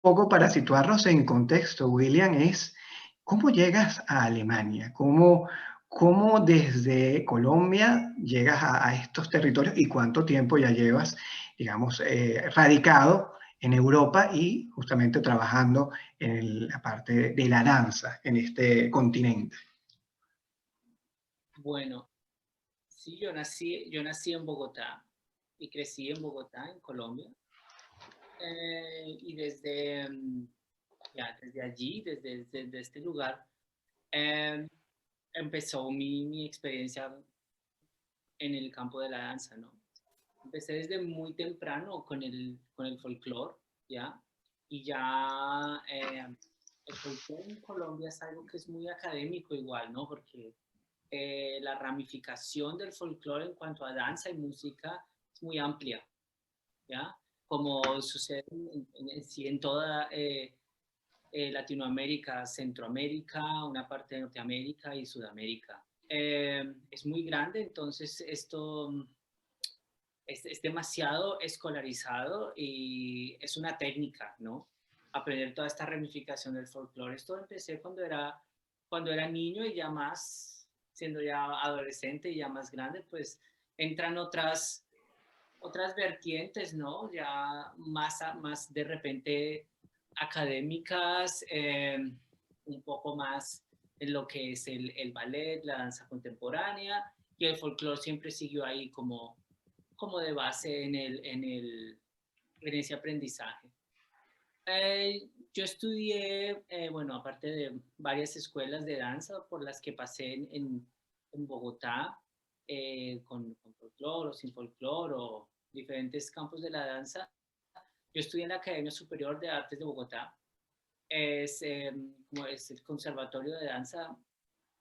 poco para situarnos en contexto, William, es cómo llegas a Alemania, cómo desde Colombia llegas a estos territorios y cuánto tiempo ya llevas, digamos, radicado en Europa y justamente trabajando en la parte de la danza en este continente. Bueno, sí, yo nací en Bogotá y crecí en Bogotá, en Colombia. Y desde allí, desde este lugar, eh, empezó mi experiencia en el campo de la danza, ¿no? Empecé desde muy temprano con el folclore, ¿ya? Y ya el folclore en Colombia es algo que es muy académico igual, ¿no? Porque la ramificación del folclore en cuanto a danza y música es muy amplia, ¿ya? Como sucede sí, en toda Latinoamérica, Centroamérica, una parte de Norteamérica y Sudamérica. Es muy grande, entonces esto es demasiado escolarizado y es una técnica, ¿no? Aprender toda esta ramificación del folclore. Esto empecé cuando era niño y ya más, siendo ya adolescente y ya más grande, pues entran otras vertientes, ¿no? Ya más de repente académicas, un poco más en lo que es el ballet, la danza contemporánea, y el folclore siempre siguió ahí como de base en ese aprendizaje. Yo estudié, bueno, aparte de varias escuelas de danza por las que pasé en Bogotá, con folclore o sin folclore o diferentes campos de la danza. Yo estudié en la Academia Superior de Artes de Bogotá. Como es el conservatorio de danza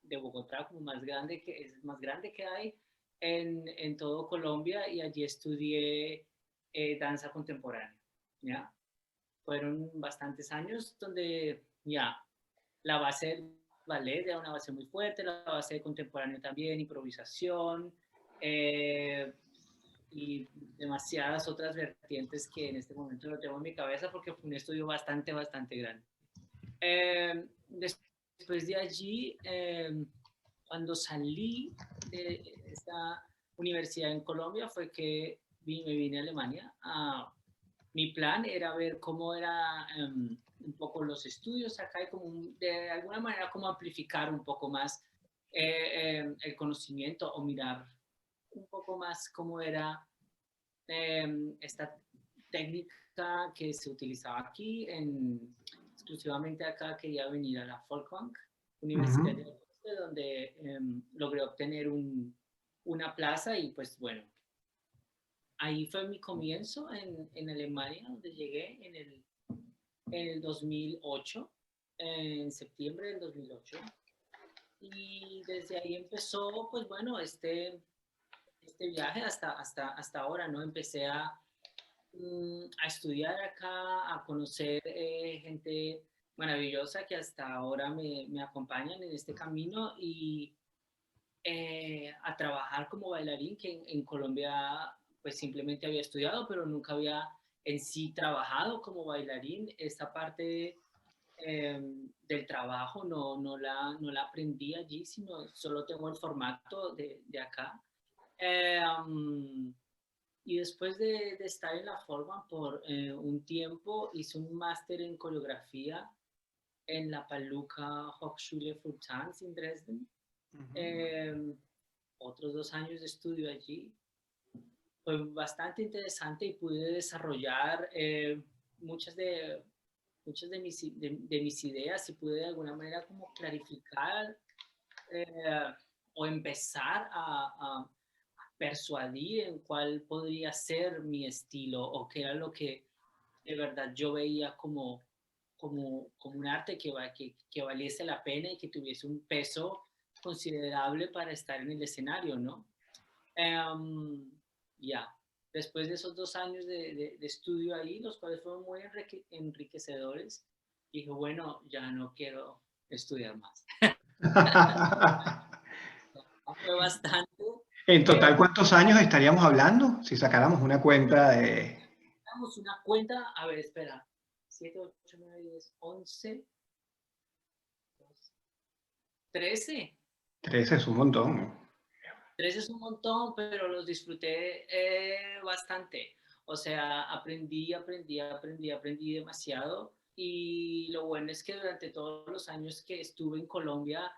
de Bogotá, como es más grande que hay en todo Colombia, y allí estudié danza contemporánea, ¿ya? Fueron bastantes años donde ya la base del ballet era una base muy fuerte, la base de contemporáneo también, improvisación, eh, y demasiadas otras vertientes que en este momento no tengo en mi cabeza porque fue un estudio bastante grande. Después de allí, cuando salí de esta universidad en Colombia, fue que me vine a Alemania. Mi plan era ver cómo era un poco los estudios acá y de alguna manera como amplificar un poco más el conocimiento o mirar un poco más cómo era esta técnica que se utilizaba aquí. Exclusivamente acá quería venir a la Folkwang Universidad Ujú. de Arte, donde logré obtener una plaza y pues bueno, ahí fue mi comienzo en Alemania, donde llegué en el 2008, en septiembre del 2008. Y desde ahí empezó, pues bueno, este viaje hasta ahora, ¿no? Empecé a estudiar acá, a conocer gente maravillosa que hasta ahora me acompañan en este camino y a trabajar como bailarín, que en Colombia pues simplemente había estudiado, pero nunca había en sí trabajado como bailarín. Esta parte del trabajo no la aprendí allí, sino solo tengo el formato de acá. Y después de estar en la forma por un tiempo, hice un máster en coreografía en la Paluca Hochschule für Tanz en Dresden. Eh, Otros 2 años de estudio allí. Fue bastante interesante y pude desarrollar muchas de, muchas de mis ideas y pude de alguna manera como clarificar eh, o empezar a persuadir en cuál podría ser mi estilo o qué era lo que de verdad yo veía como un arte que valiese la pena y que tuviese un peso considerable para estar en el escenario, ¿no? Um, ya, después de esos 2 años de estudio ahí, los cuales fueron muy enriquecedores, dije, bueno, ya no quiero estudiar más. Fue bastante. En Eh, total, ¿cuántos años estaríamos hablando? Si sacáramos una cuenta de... Damos una cuenta, a ver, espera. 7, 8, 9, 10, 11, 13. 13 es un montón. 13 es un montón, pero los disfruté bastante. O sea, aprendí demasiado. Y lo bueno es que durante todos los años que estuve en Colombia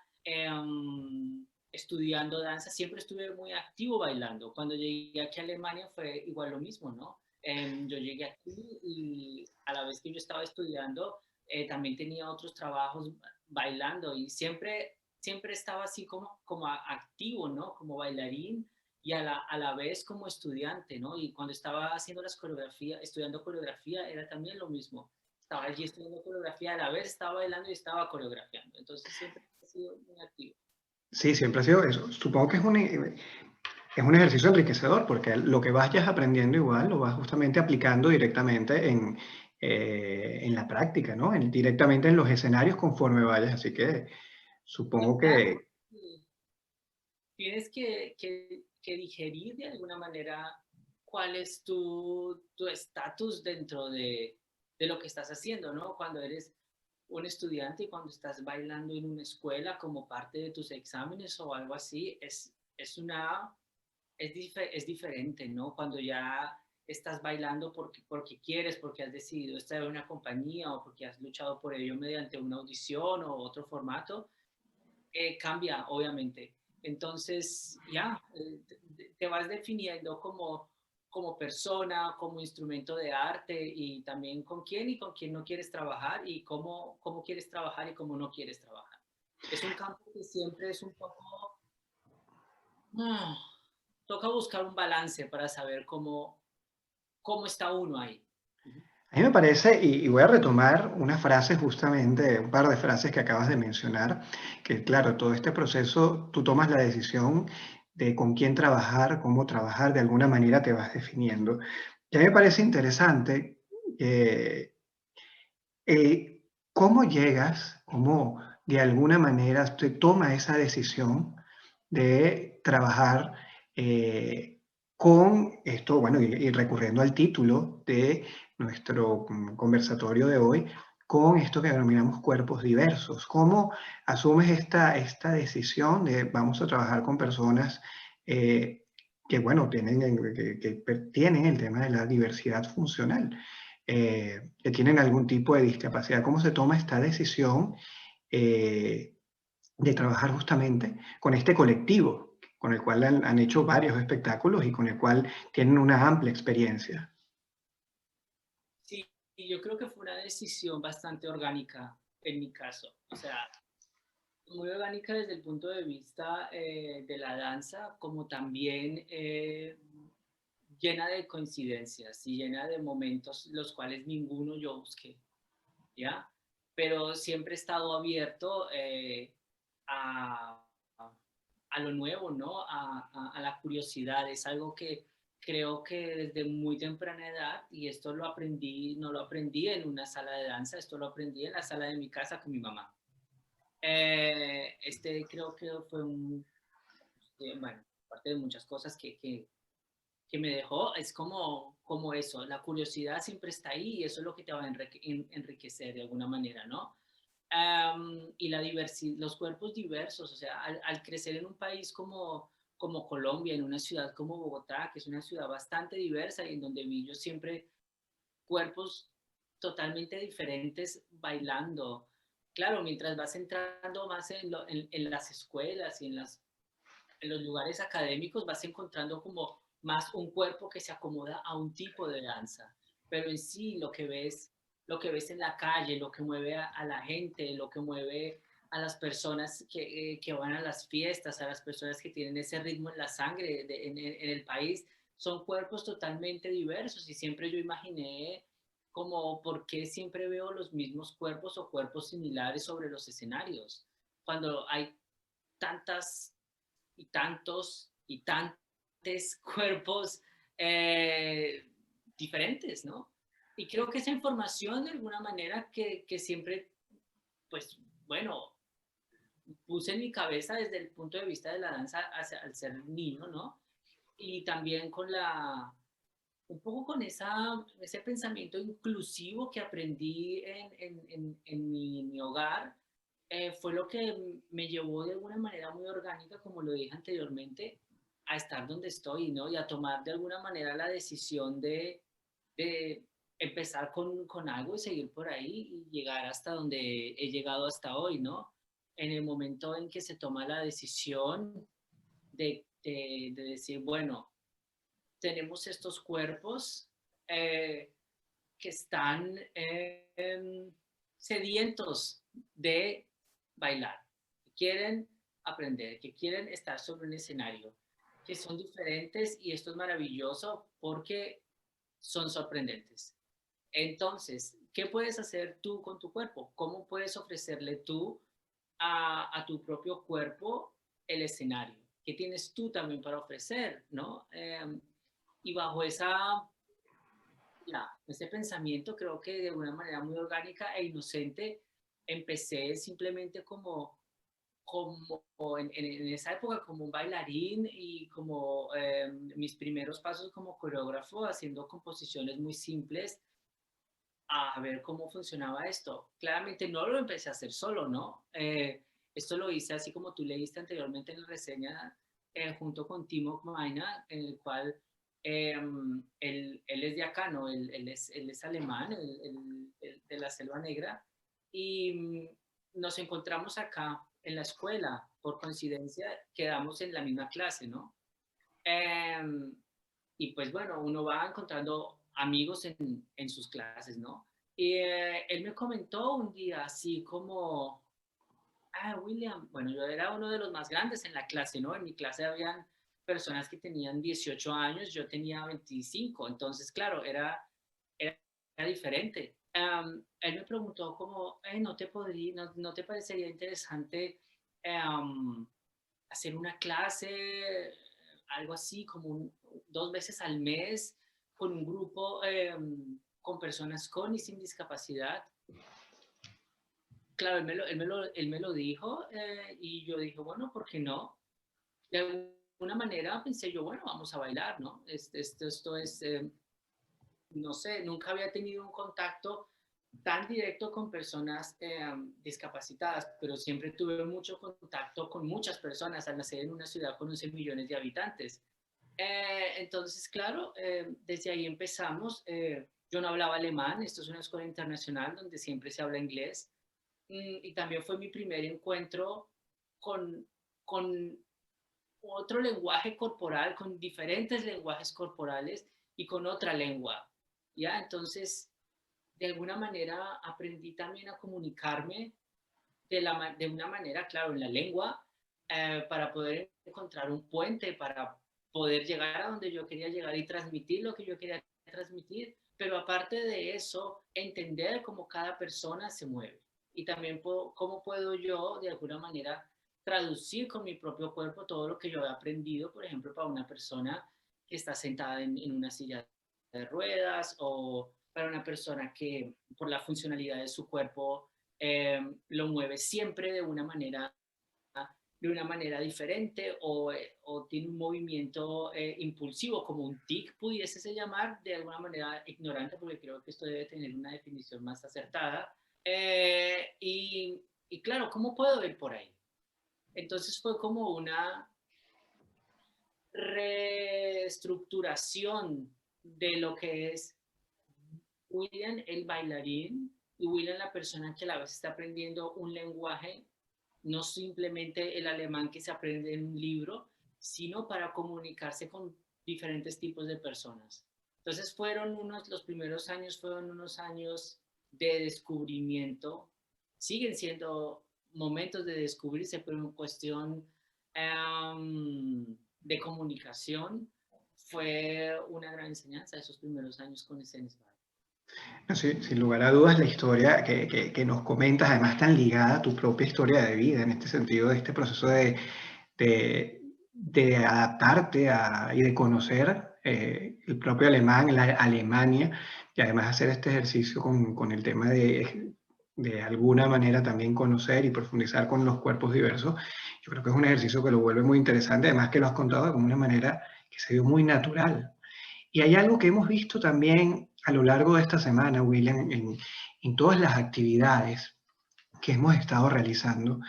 estudiando danza, siempre estuve muy activo bailando. Cuando llegué aquí a Alemania fue igual lo mismo, ¿no? Yo llegué aquí y a la vez que yo estaba estudiando, también tenía otros trabajos bailando y siempre estaba así como activo, ¿no? Como bailarín y a la vez como estudiante, ¿no? Y cuando estaba haciendo las coreografías, estudiando coreografía, era también lo mismo. Estaba allí estudiando coreografía, a la vez estaba bailando y estaba coreografiando. Entonces siempre he sido muy activo. Sí, siempre ha sido eso. Supongo que es un ejercicio enriquecedor porque lo que vayas aprendiendo igual lo vas justamente aplicando directamente en la práctica, ¿no? Directamente en los escenarios conforme vayas. Así que supongo Claro, que tienes que digerir de alguna manera cuál es tu estatus dentro de lo que estás haciendo, ¿no? Cuando eres un estudiante y cuando estás bailando en una escuela como parte de tus exámenes o algo así, es diferente, ¿no? Cuando ya estás bailando porque quieres, porque has decidido estar en una compañía o porque has luchado por ello mediante una audición o otro formato, cambia, obviamente. Entonces, ya, te vas definiendo como persona, como instrumento de arte y también con quién no quieres trabajar y cómo quieres trabajar y cómo no quieres trabajar. Es un campo que siempre es un poco... ah, toca buscar un balance para saber cómo está uno ahí. a mí me parece, y voy a retomar una frase justamente, un par de frases que acabas de mencionar, que claro, todo este proceso, tú tomas la decisión de con quién trabajar, cómo trabajar, de alguna manera te vas definiendo. Y a mí me parece interesante eh, el cómo llegas, cómo de alguna manera te toma esa decisión de trabajar con esto, bueno, y recurriendo al título de nuestro conversatorio de hoy, con esto que denominamos cuerpos diversos. ¿Cómo asumes esta decisión de vamos a trabajar con personas que, bueno, que tienen el tema de la diversidad funcional? Que tienen algún tipo de discapacidad. ¿Cómo se toma esta decisión eh, de trabajar justamente con este colectivo, con el cual han hecho varios espectáculos y con el cual tienen una amplia experiencia? Sí, y yo creo que fue una decisión bastante orgánica en mi caso. O sea, muy orgánica desde el punto de vista de la danza, como también llena de coincidencias y llena de momentos los cuales ninguno yo busqué, ¿ya? Pero siempre he estado abierto a, a lo nuevo, ¿no? A la curiosidad. Es algo que creo que desde muy temprana edad, y esto lo aprendí, no lo aprendí en una sala de danza, esto lo aprendí en la sala de mi casa con mi mamá. Creo que fue bueno, parte de muchas cosas que me dejó, es como eso, la curiosidad siempre está ahí y eso es lo que te va a enriquecer de alguna manera, ¿no? Y los cuerpos diversos, o sea, al crecer en un país como Colombia, en una ciudad como Bogotá, que es una ciudad bastante diversa y en donde vi yo siempre cuerpos totalmente diferentes bailando. Claro, mientras vas entrando más en las escuelas y en los lugares académicos vas encontrando como más un cuerpo que se acomoda a un tipo de danza, pero en sí lo que ves en la calle, lo que mueve a la gente, lo que mueve a las personas que van a las fiestas, a las personas que tienen ese ritmo en la sangre en el país, son cuerpos totalmente diversos y siempre yo imaginé como por qué siempre veo los mismos cuerpos o cuerpos similares sobre los escenarios, cuando hay tantas y tantos cuerpos eh, diferentes, ¿no? Y creo que esa información de alguna manera que siempre, pues bueno, puse en mi cabeza desde el punto de vista de la danza al ser niño, ¿no? Y también un poco con ese pensamiento inclusivo que aprendí en mi hogar, fue lo que me llevó de alguna manera muy orgánica, como lo dije anteriormente, a estar donde estoy, ¿no? Y a tomar de alguna manera la decisión de empezar con algo y seguir por ahí y llegar hasta donde he llegado hasta hoy, ¿no? En el momento en que se toma la decisión de decir, bueno, tenemos estos cuerpos eh, que están sedientos de bailar, que quieren aprender, que quieren estar sobre un escenario, que son diferentes y esto es maravilloso porque son sorprendentes. Entonces, ¿qué puedes hacer tú con tu cuerpo? ¿Cómo puedes ofrecerle tú a tu propio cuerpo el escenario? ¿Qué tienes tú también para ofrecer? ¿No? Y bajo ese pensamiento, creo que de una manera muy orgánica e inocente, empecé simplemente como en esa época como un bailarín y como mis primeros pasos como coreógrafo, haciendo composiciones muy simples a ver cómo funcionaba esto. Claramente no lo empecé a hacer solo, ¿no? Esto lo hice así como tú leíste anteriormente en la reseña, junto con Timo Maina, en el cual él es de acá, ¿no? Él es alemán, de la Selva Negra, y nos encontramos acá en la escuela, por coincidencia, quedamos en la misma clase, ¿no? Em, y pues bueno, uno va encontrando amigos en sus clases, ¿no? Y él me comentó un día así como, William, bueno, yo era uno de los más grandes en la clase, ¿no? En mi clase habían personas que tenían 18 años, yo tenía 25, entonces, claro, era diferente. Él me preguntó como, ¿no te parecería interesante hacer una clase, algo así como 2 veces al mes con un grupo con personas con y sin discapacidad? Claro, él me lo dijo y yo dije, bueno, ¿por qué no? De alguna manera pensé yo, bueno, vamos a bailar, ¿no? Esto es, no sé, nunca había tenido un contacto tan directo con personas discapacitadas, pero siempre tuve mucho contacto con muchas personas al nacer en una ciudad con 11 millones de habitantes. Entonces, claro, desde ahí empezamos. Yo no hablaba alemán, esto es una escuela internacional donde siempre se habla inglés. Y también fue mi primer encuentro con, con otro lenguaje corporal, con diferentes lenguajes corporales y con otra lengua. ¿Ya? Entonces, de alguna manera aprendí también a comunicarme de una manera, claro, en la lengua, para poder encontrar un puente, para poder llegar a donde yo quería llegar y transmitir lo que yo quería transmitir, pero aparte de eso, entender cómo cada persona se mueve y también cómo puedo yo, de alguna manera, traducir con mi propio cuerpo todo lo que yo he aprendido, por ejemplo, para una persona que está sentada en una silla de ruedas o para una persona que por la funcionalidad de su cuerpo lo mueve siempre de una manera diferente o tiene un movimiento impulsivo, como un tic pudiese llamar, de alguna manera ignorante, porque creo que esto debe tener una definición más acertada. Y claro, ¿cómo puedo ir por ahí? Entonces fue como una reestructuración de lo que es William el bailarín y William la persona que a la vez está aprendiendo un lenguaje, no simplemente el alemán que se aprende en un libro, sino para comunicarse con diferentes tipos de personas. Entonces los primeros años fueron unos años de descubrimiento, siguen siendo momentos de descubrirse, pero en cuestión de comunicación fue una gran enseñanza esos primeros años con Escenes Bar. No, sí, sin lugar a dudas, la historia que nos comentas, además tan ligada a tu propia historia de vida, en este sentido, de este proceso de adaptarte y de conocer el propio alemán, la Alemania, y además hacer este ejercicio con el tema de alguna manera también conocer y profundizar con los cuerpos diversos. Yo creo que es un ejercicio que lo vuelve muy interesante, además que lo has contado de una manera que se dio muy natural. Y hay algo que hemos visto también a lo largo de esta semana, William, en todas las actividades que hemos estado realizando,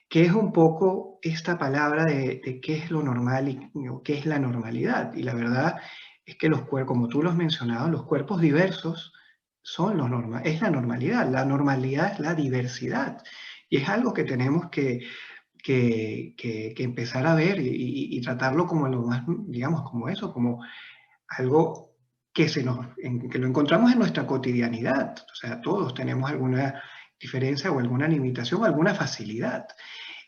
que es un poco esta palabra de qué es lo normal y o qué es la normalidad. Y la verdad es que los cuerpos, como tú lo has mencionado, los cuerpos diversos son los es la normalidad. La normalidad es la diversidad. Y es algo que tenemos que empezar a ver y tratarlo como lo más, digamos, como eso, como algo que lo encontramos en nuestra cotidianidad. O sea, todos tenemos alguna diferencia o alguna limitación o alguna facilidad.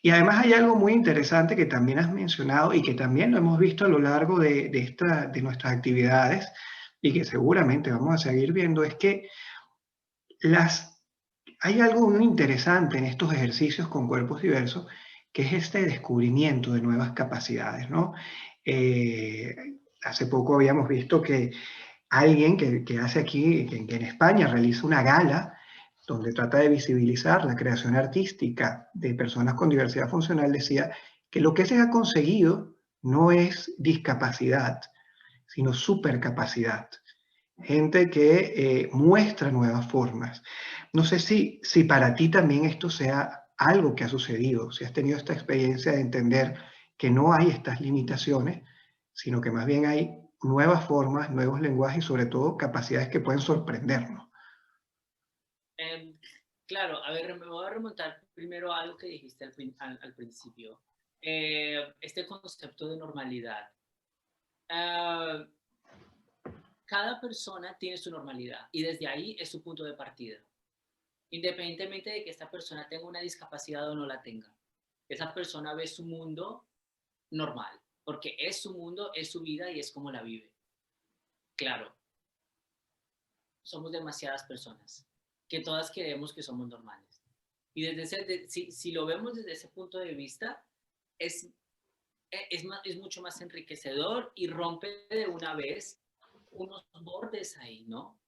Y además hay algo muy interesante que también has mencionado y que también lo hemos visto a lo largo de nuestras actividades y que seguramente vamos a seguir viendo, es que las, hay algo muy interesante en estos ejercicios con cuerpos diversos, que es este descubrimiento de nuevas capacidades, ¿no? Eh, Hace poco habíamos visto que alguien que hace aquí, que en España realiza una gala donde trata de visibilizar la creación artística de personas con diversidad funcional, decía que lo que se ha conseguido no es discapacidad, sino supercapacidad. Gente que muestra nuevas formas. No sé si para ti también esto sea algo que ha sucedido, si has tenido esta experiencia de entender que no hay estas limitaciones, sino que más bien hay nuevas formas, nuevos lenguajes y sobre todo capacidades que pueden sorprendernos. Em, claro, a ver, me voy a remontar primero a algo que dijiste al principio. Este concepto de normalidad. Ah, cada persona tiene su normalidad y desde ahí es su punto de partida, independientemente de que esta persona tenga una discapacidad o no la tenga. Esa persona ve su mundo normal, porque es su mundo, es su vida y es como la vive. Claro, somos demasiadas personas que todas creemos que somos normales. Y si lo vemos desde ese punto de vista, es, es mucho más enriquecedor y rompe de una vez unos bordes ahí, ¿no?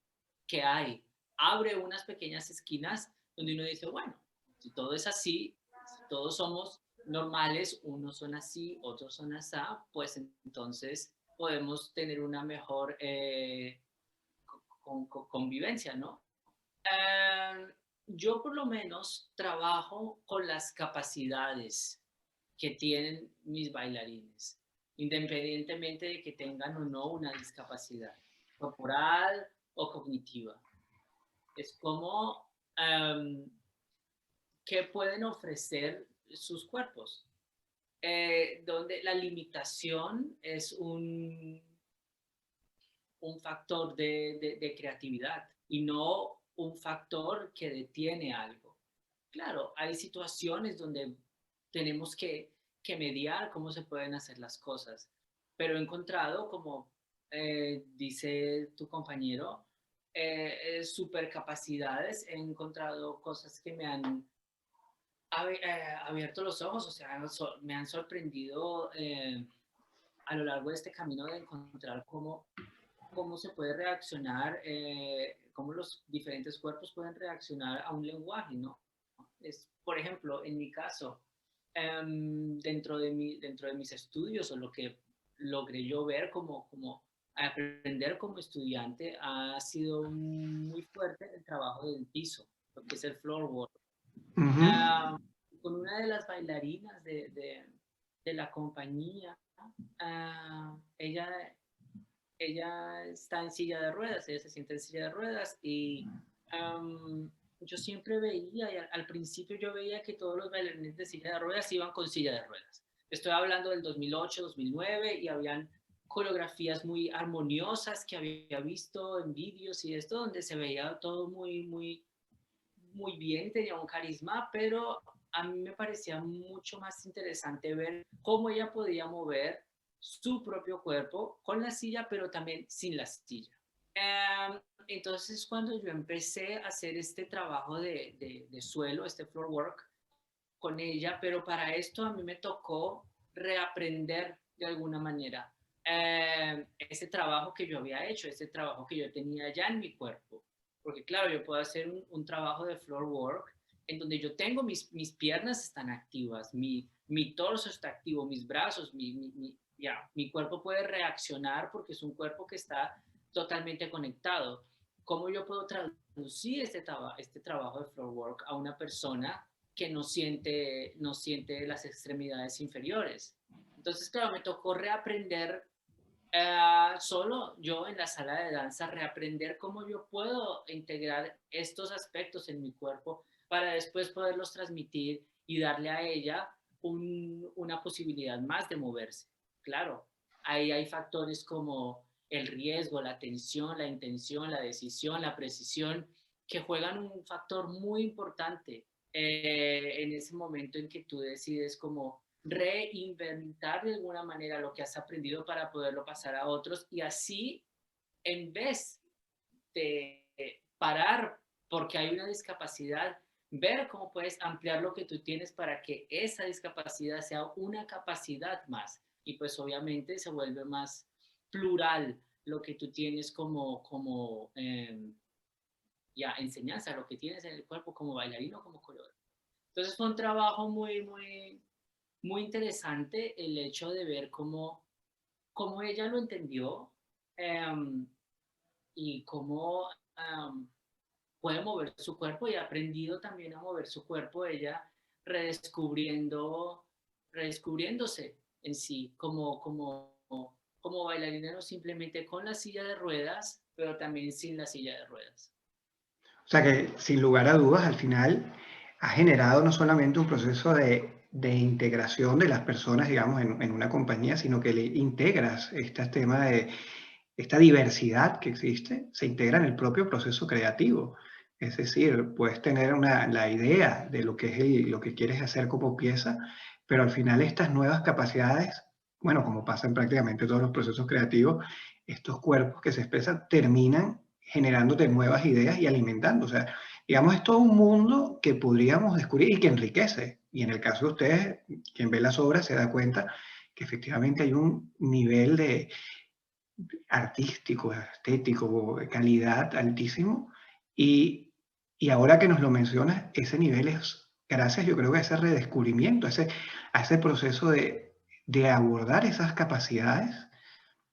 Que hay. Abre unas pequeñas esquinas donde uno dice, bueno, si todo es así, si todos somos normales, unos son así, otros son así, pues entonces podemos tener una mejor convivencia, ¿no? Yo por lo menos trabajo con las capacidades que tienen mis bailarines, independientemente de que tengan o no una discapacidad corporal o cognitiva. Es como qué pueden ofrecer sus cuerpos, donde la limitación es un factor de creatividad y no un factor que detiene algo. Claro, hay situaciones donde tenemos que mediar cómo se pueden hacer las cosas, pero he encontrado, como dice tu compañero, supercapacidades, he encontrado cosas que me han abierto los ojos, o sea, me han sorprendido a lo largo de este camino de encontrar cómo se puede reaccionar, cómo los diferentes cuerpos pueden reaccionar a un lenguaje, ¿no? Por ejemplo, en mi caso, dentro de mis estudios o lo que logré yo ver como aprender como estudiante ha sido muy fuerte el trabajo del piso, lo que es el floor work. Ujú. Uh, con una de las bailarinas de la compañía, ella ella está en silla de ruedas, ella se siente en silla de ruedas y yo siempre veía, y al principio yo veía que todos los bailarines de silla de ruedas iban con silla de ruedas. Estoy hablando del 2008, 2009 y habían coreografías muy armoniosas que había visto en vídeos y esto, donde se veía todo muy bien, tenía un carisma, pero a mí me parecía mucho más interesante ver cómo ella podía mover su propio cuerpo con la silla, pero también sin la silla. Entonces, cuando yo empecé a hacer este trabajo de suelo, este floor work con ella, pero para esto a mí me tocó reaprender de alguna manera ese trabajo que yo había hecho, ese trabajo que yo tenía ya en mi cuerpo. Porque claro, yo puedo hacer un trabajo de floor work en donde yo tengo mis piernas están activas, mi torso está activo, mis brazos, ya, mi cuerpo puede reaccionar porque es un cuerpo que está totalmente conectado. ¿Cómo yo puedo traducir este trabajo de floor work a una persona que no siente las extremidades inferiores? Entonces, claro, me tocó reaprender solo yo en la sala de danza, reaprender cómo yo puedo integrar estos aspectos en mi cuerpo para después poderlos transmitir y darle a ella una posibilidad más de moverse. Claro, ahí hay factores como el riesgo, la tensión, la intención, la decisión, la precisión, que juegan un factor muy importante en ese momento en que tú decides como reinventar de alguna manera lo que has aprendido para poderlo pasar a otros y así, en vez de parar porque hay una discapacidad, ver cómo puedes ampliar lo que tú tienes para que esa discapacidad sea una capacidad más. Y pues obviamente se vuelve más plural lo que tú tienes ya enseñanza, lo que tienes en el cuerpo como bailarino, como coreógrafo. Entonces fue un trabajo muy interesante el hecho de ver cómo ella lo entendió um, y cómo puede mover su cuerpo y ha aprendido también a mover su cuerpo ella redescubriéndose en sí como bailarina, no simplemente con la silla de ruedas, pero también sin la silla de ruedas. O sea que, sin lugar a dudas, al final ha generado no solamente un proceso de integración de las personas, digamos, en una compañía, sino que le integras este tema de esta diversidad que existe, se integra en el propio proceso creativo. Es decir, puedes tener la idea de lo que es lo que quieres hacer como pieza, pero al final estas nuevas capacidades, bueno, como pasa en prácticamente todos los procesos creativos, estos cuerpos que se expresan terminan generándote nuevas ideas y alimentando. O sea, digamos, es todo un mundo que podríamos descubrir y que enriquece. Y en el caso de ustedes, quien ve las obras se da cuenta que efectivamente hay un nivel de artístico, estético, de calidad altísimo. Y, y ahora que nos lo mencionas, ese nivel es gracias, yo creo que a ese redescubrimiento, a ese proceso de abordar esas capacidades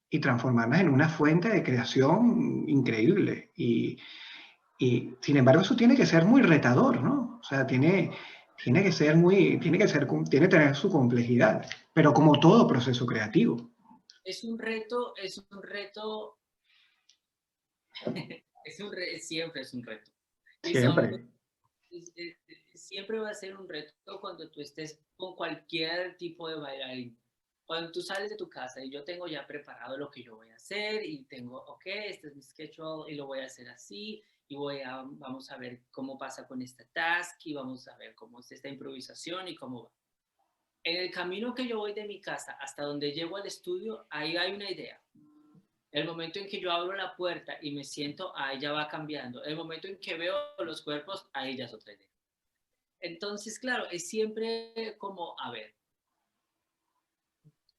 y transformarlas en una fuente de creación increíble. Y sin embargo, eso tiene que ser muy retador, ¿no? O sea, tiene que ser tiene que tener su complejidad, pero como todo proceso creativo. Es un reto, siempre es un reto. Y son Siempre. siempre va a ser un reto cuando tú estés con cualquier tipo de bailarín. Cuando tú sales de tu casa y yo tengo ya preparado lo que yo voy a hacer y tengo, ok, este es mi schedule y lo voy a hacer así y vamos a ver cómo pasa con esta task y vamos a ver cómo es esta improvisación y cómo va. En el camino que yo voy de mi casa hasta donde llego al estudio, ahí hay una idea. El momento en que yo abro la puerta y me siento, ahí ya va cambiando. El momento en que veo los cuerpos, ahí ya es otra idea. Entonces, claro, es siempre como, a ver,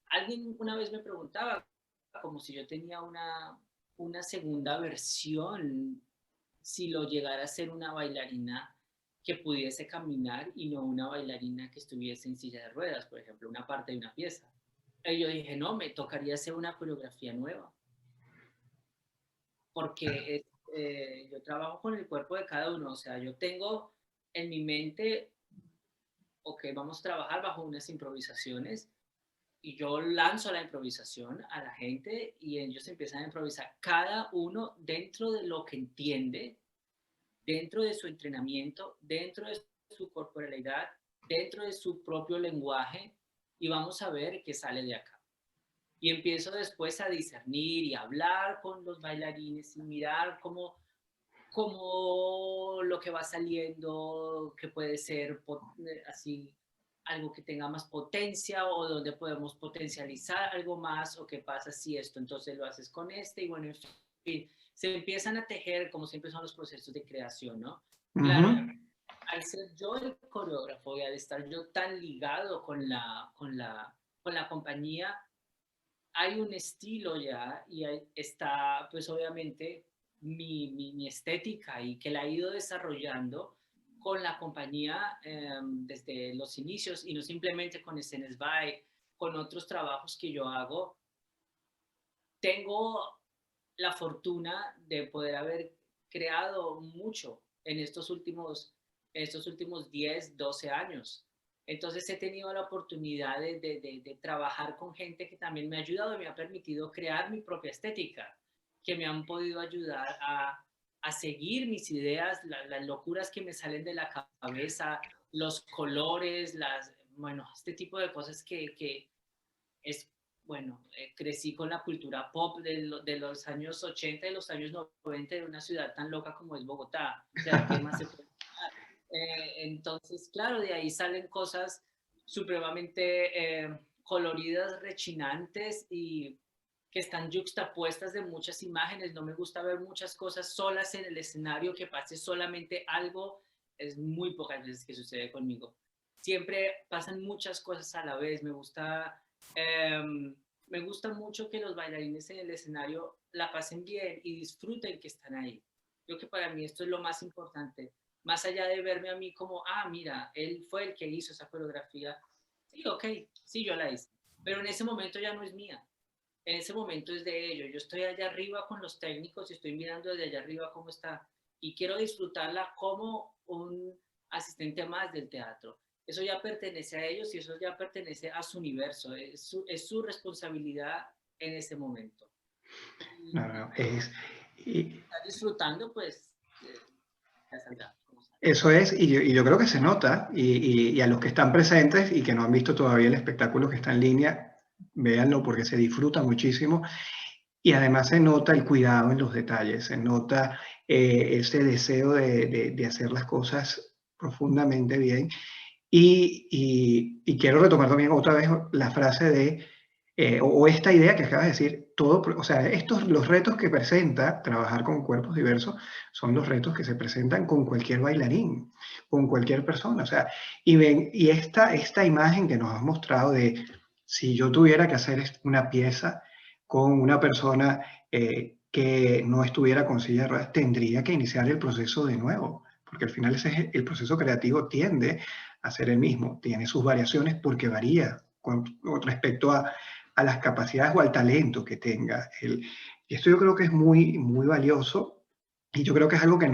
alguien una vez me preguntaba como si yo tenía una segunda versión, si lo llegara a ser una bailarina que pudiese caminar y no una bailarina que estuviese en silla de ruedas, por ejemplo, una parte de una pieza. Y yo dije, no, me tocaría hacer una coreografía nueva, porque yo trabajo con el cuerpo de cada uno, o sea, yo tengo en mi mente, ok, vamos a trabajar bajo unas improvisaciones y yo lanzo la improvisación a la gente y ellos empiezan a improvisar, cada uno dentro de lo que entiende, dentro de su entrenamiento, dentro de su corporalidad, dentro de su propio lenguaje y vamos a ver qué sale de acá. Y empiezo después a discernir y a hablar con los bailarines y mirar cómo lo que va saliendo, que puede ser así algo que tenga más potencia o donde podemos potencializar algo más o qué pasa si esto entonces lo haces con este y bueno, en fin, se empiezan a tejer como siempre son los procesos de creación, ¿no? Claro, Ujú. al ser yo el coreógrafo y al estar yo tan ligado con la compañía, hay un estilo ya y está pues obviamente mi estética y que la he ido desarrollando con la compañía desde los inicios y no simplemente con Escenes by. con otros trabajos que yo hago, tengo la fortuna de poder haber creado mucho en estos últimos 10, 12 años. Entonces he tenido la oportunidad de trabajar con gente que también me ha ayudado y me ha permitido crear mi propia estética, que me han podido ayudar a seguir mis ideas, las locuras que me salen de la cabeza, los colores, bueno, este tipo de cosas que es, bueno, crecí con la cultura pop de los años 80 y los años 90 de una ciudad tan loca como es Bogotá. O sea, ¿qué más se puede dar? Entonces, claro, de ahí salen cosas supremamente coloridas, rechinantes y que están yuxtapuestas de muchas imágenes. No me gusta ver muchas cosas solas en el escenario, que pase solamente algo. Es muy pocas veces que sucede conmigo. Siempre pasan muchas cosas a la vez. Me gusta mucho que los bailarines en el escenario la pasen bien y disfruten que están ahí. Creo que para mí esto es lo más importante. Más allá de verme a mí como, mira, él fue el que hizo esa coreografía. Sí, ok, sí, yo la hice. Pero en ese momento ya no es mía. En ese momento es de ellos. Yo estoy allá arriba con los técnicos y estoy mirando desde allá arriba cómo está. Y quiero disfrutarla como un asistente más del teatro. Eso ya pertenece a ellos y eso ya pertenece a su universo. Es su responsabilidad en ese momento. No, Y no, y está disfrutando, pues, ya saldrá. eso es, y yo creo que se nota, y a los que están presentes y que no han visto todavía el espectáculo que está en línea, véanlo porque se disfruta muchísimo. Y además se nota el cuidado en los detalles, se nota ese deseo de hacer las cosas profundamente bien. Y quiero retomar también otra vez la frase o esta idea que acabas de decir, todo, o sea, los retos que presenta trabajar con cuerpos diversos son los retos que se presentan con cualquier bailarín, con cualquier persona. O sea, y esta imagen que nos has mostrado de si yo tuviera que hacer una pieza con una persona que no estuviera con silla de ruedas, tendría que iniciar el proceso de nuevo, porque al final el proceso creativo tiende a ser el mismo, tiene sus variaciones porque varía con respecto a las capacidades o al talento que tenga. Y esto yo creo que es muy, muy valioso y yo creo que es algo que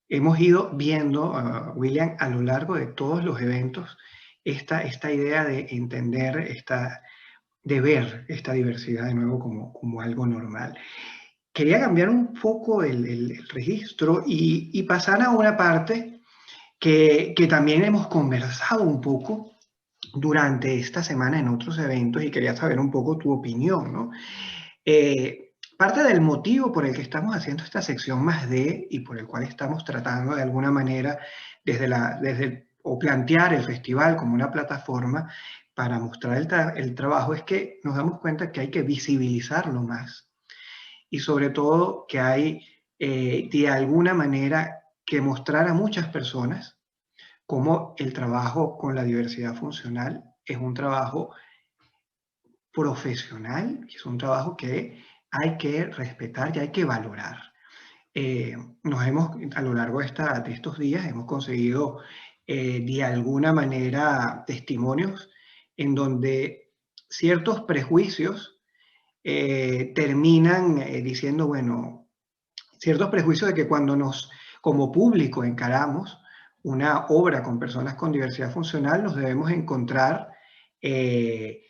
hemos ido viendo, William, a lo largo de todos los eventos, esta idea de entender, de ver esta diversidad de nuevo como algo normal. Quería cambiar un poco el registro y pasar a una parte que también hemos conversado un poco durante esta semana en otros eventos y quería saber un poco tu opinión, ¿no? Parte del motivo por el que estamos haciendo esta sección más de y por el cual estamos tratando de alguna manera o plantear el festival como una plataforma para mostrar el trabajo es que nos damos cuenta que hay que visibilizarlo más y sobre todo que hay de alguna manera que mostrar a muchas personas cómo el trabajo con la diversidad funcional es un trabajo profesional, es un trabajo que hay que respetar y hay que valorar. A lo largo de estos días, hemos conseguido de alguna manera testimonios en donde ciertos prejuicios terminan diciendo, bueno, ciertos prejuicios de que cuando como público, encaramos una obra con personas con diversidad funcional, nos debemos encontrar de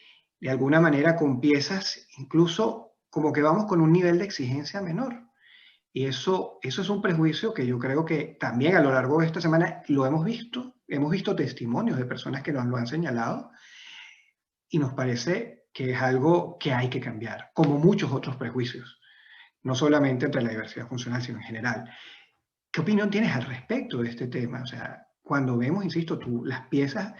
alguna manera con piezas, incluso como que vamos con un nivel de exigencia menor. Y eso es un prejuicio que yo creo que también a lo largo de esta semana lo hemos visto testimonios de personas que nos lo han señalado y nos parece que es algo que hay que cambiar, como muchos otros prejuicios, no solamente entre la diversidad funcional, sino en general. ¿Qué opinión tienes al respecto de este tema? O sea, cuando vemos, insisto, las piezas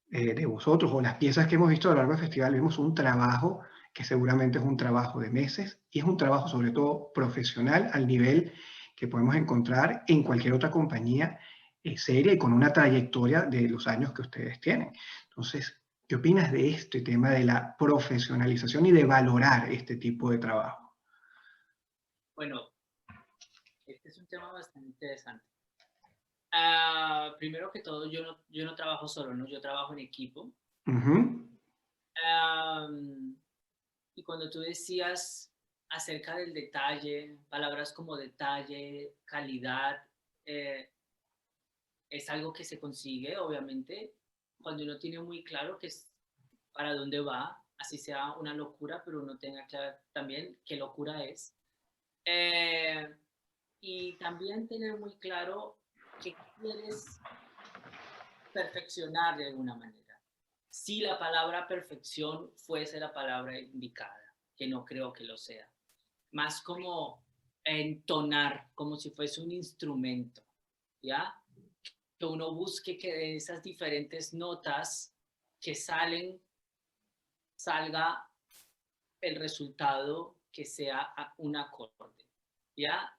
de vosotros o las piezas que hemos visto a lo largo del festival, vemos un trabajo que seguramente es un trabajo de meses y es un trabajo sobre todo profesional al nivel que podemos encontrar en cualquier otra compañía seria y con una trayectoria de los años que ustedes tienen. Entonces, ¿qué opinas de este tema de la profesionalización y de valorar este tipo de trabajo? Bueno, este es un tema bastante interesante. Primero que todo, yo no trabajo solo, ¿no? Yo trabajo en equipo. Uh -huh. Y cuando tú decías acerca del detalle, palabras como detalle, calidad, eh, es algo que se consigue, obviamente, cuando uno tiene muy claro que es para dónde va, así sea una locura, pero uno tenga claro también qué locura es. Eh, y también tener muy claro que quieres perfeccionar de alguna manera. Si la palabra perfección fuese la palabra indicada, que no creo que lo sea. Más como entonar, como si fuese un instrumento, ¿ya? Que uno busque que de esas diferentes notas que salen, salga el resultado que sea un acorde, ¿ya?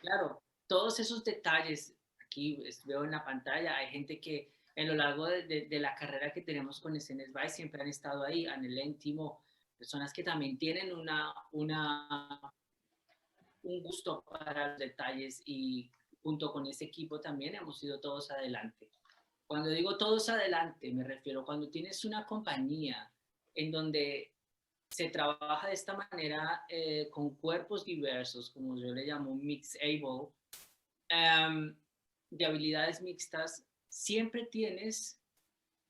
Claro, todos esos detalles, aquí veo en la pantalla, hay gente que en lo largo de la carrera que tenemos con SNS By siempre han estado ahí, Anel Íntimo, personas que también tienen un gusto para los detalles y junto con ese equipo también hemos ido todos adelante. Cuando digo todos adelante, me refiero cuando tienes una compañía en donde se trabaja de esta manera con cuerpos diversos, como yo le llamo mixable, de habilidades mixtas, siempre tienes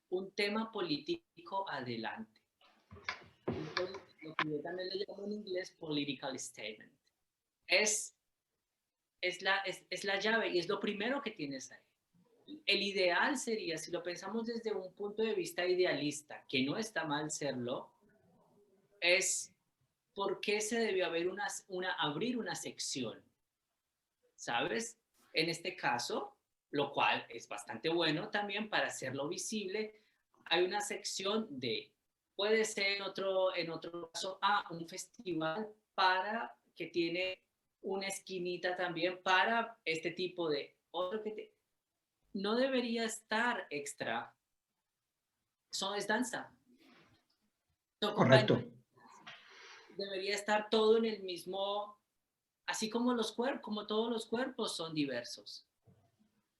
un tema político adelante. Entonces, lo que yo también le llamo en inglés political statement. Es, es la llave y es lo primero que tienes ahí. El ideal sería, si lo pensamos desde un punto de vista idealista, que no está mal serlo, es por qué se debió haber abrir una sección, ¿sabes? En este caso, lo cual es bastante bueno también para hacerlo visible, hay una sección de, puede ser en otro caso, un festival para que tiene una esquinita también para este tipo de otro no debería estar extra. Es danza. Son Correcto. compañías. Debería estar todo en el mismo, así como como todos los cuerpos son diversos.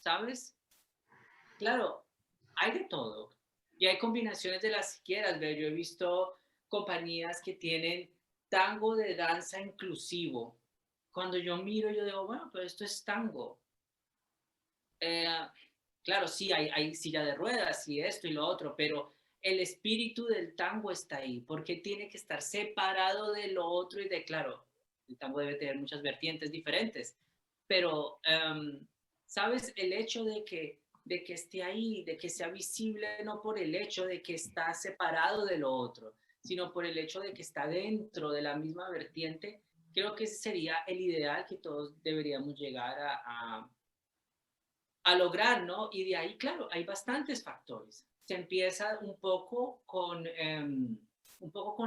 ¿Sabes? Claro, hay de todo. Y hay combinaciones de las que quieras ver. Yo he visto compañías que tienen tango de danza inclusivo. Cuando yo miro, yo digo, bueno, pero esto es tango. Eh, claro, sí, hay silla de ruedas y esto y lo otro, pero el espíritu del tango está ahí, porque tiene que estar separado de lo otro y de, claro, el tango debe tener muchas vertientes diferentes, pero, ¿sabes? El hecho de que esté ahí, de que sea visible, no por el hecho de que está separado de lo otro, sino por el hecho de que está dentro de la misma vertiente, creo que ese sería el ideal que todos deberíamos llegar a lograr, ¿no? Y de ahí, claro, hay bastantes factores. Se empieza un poco con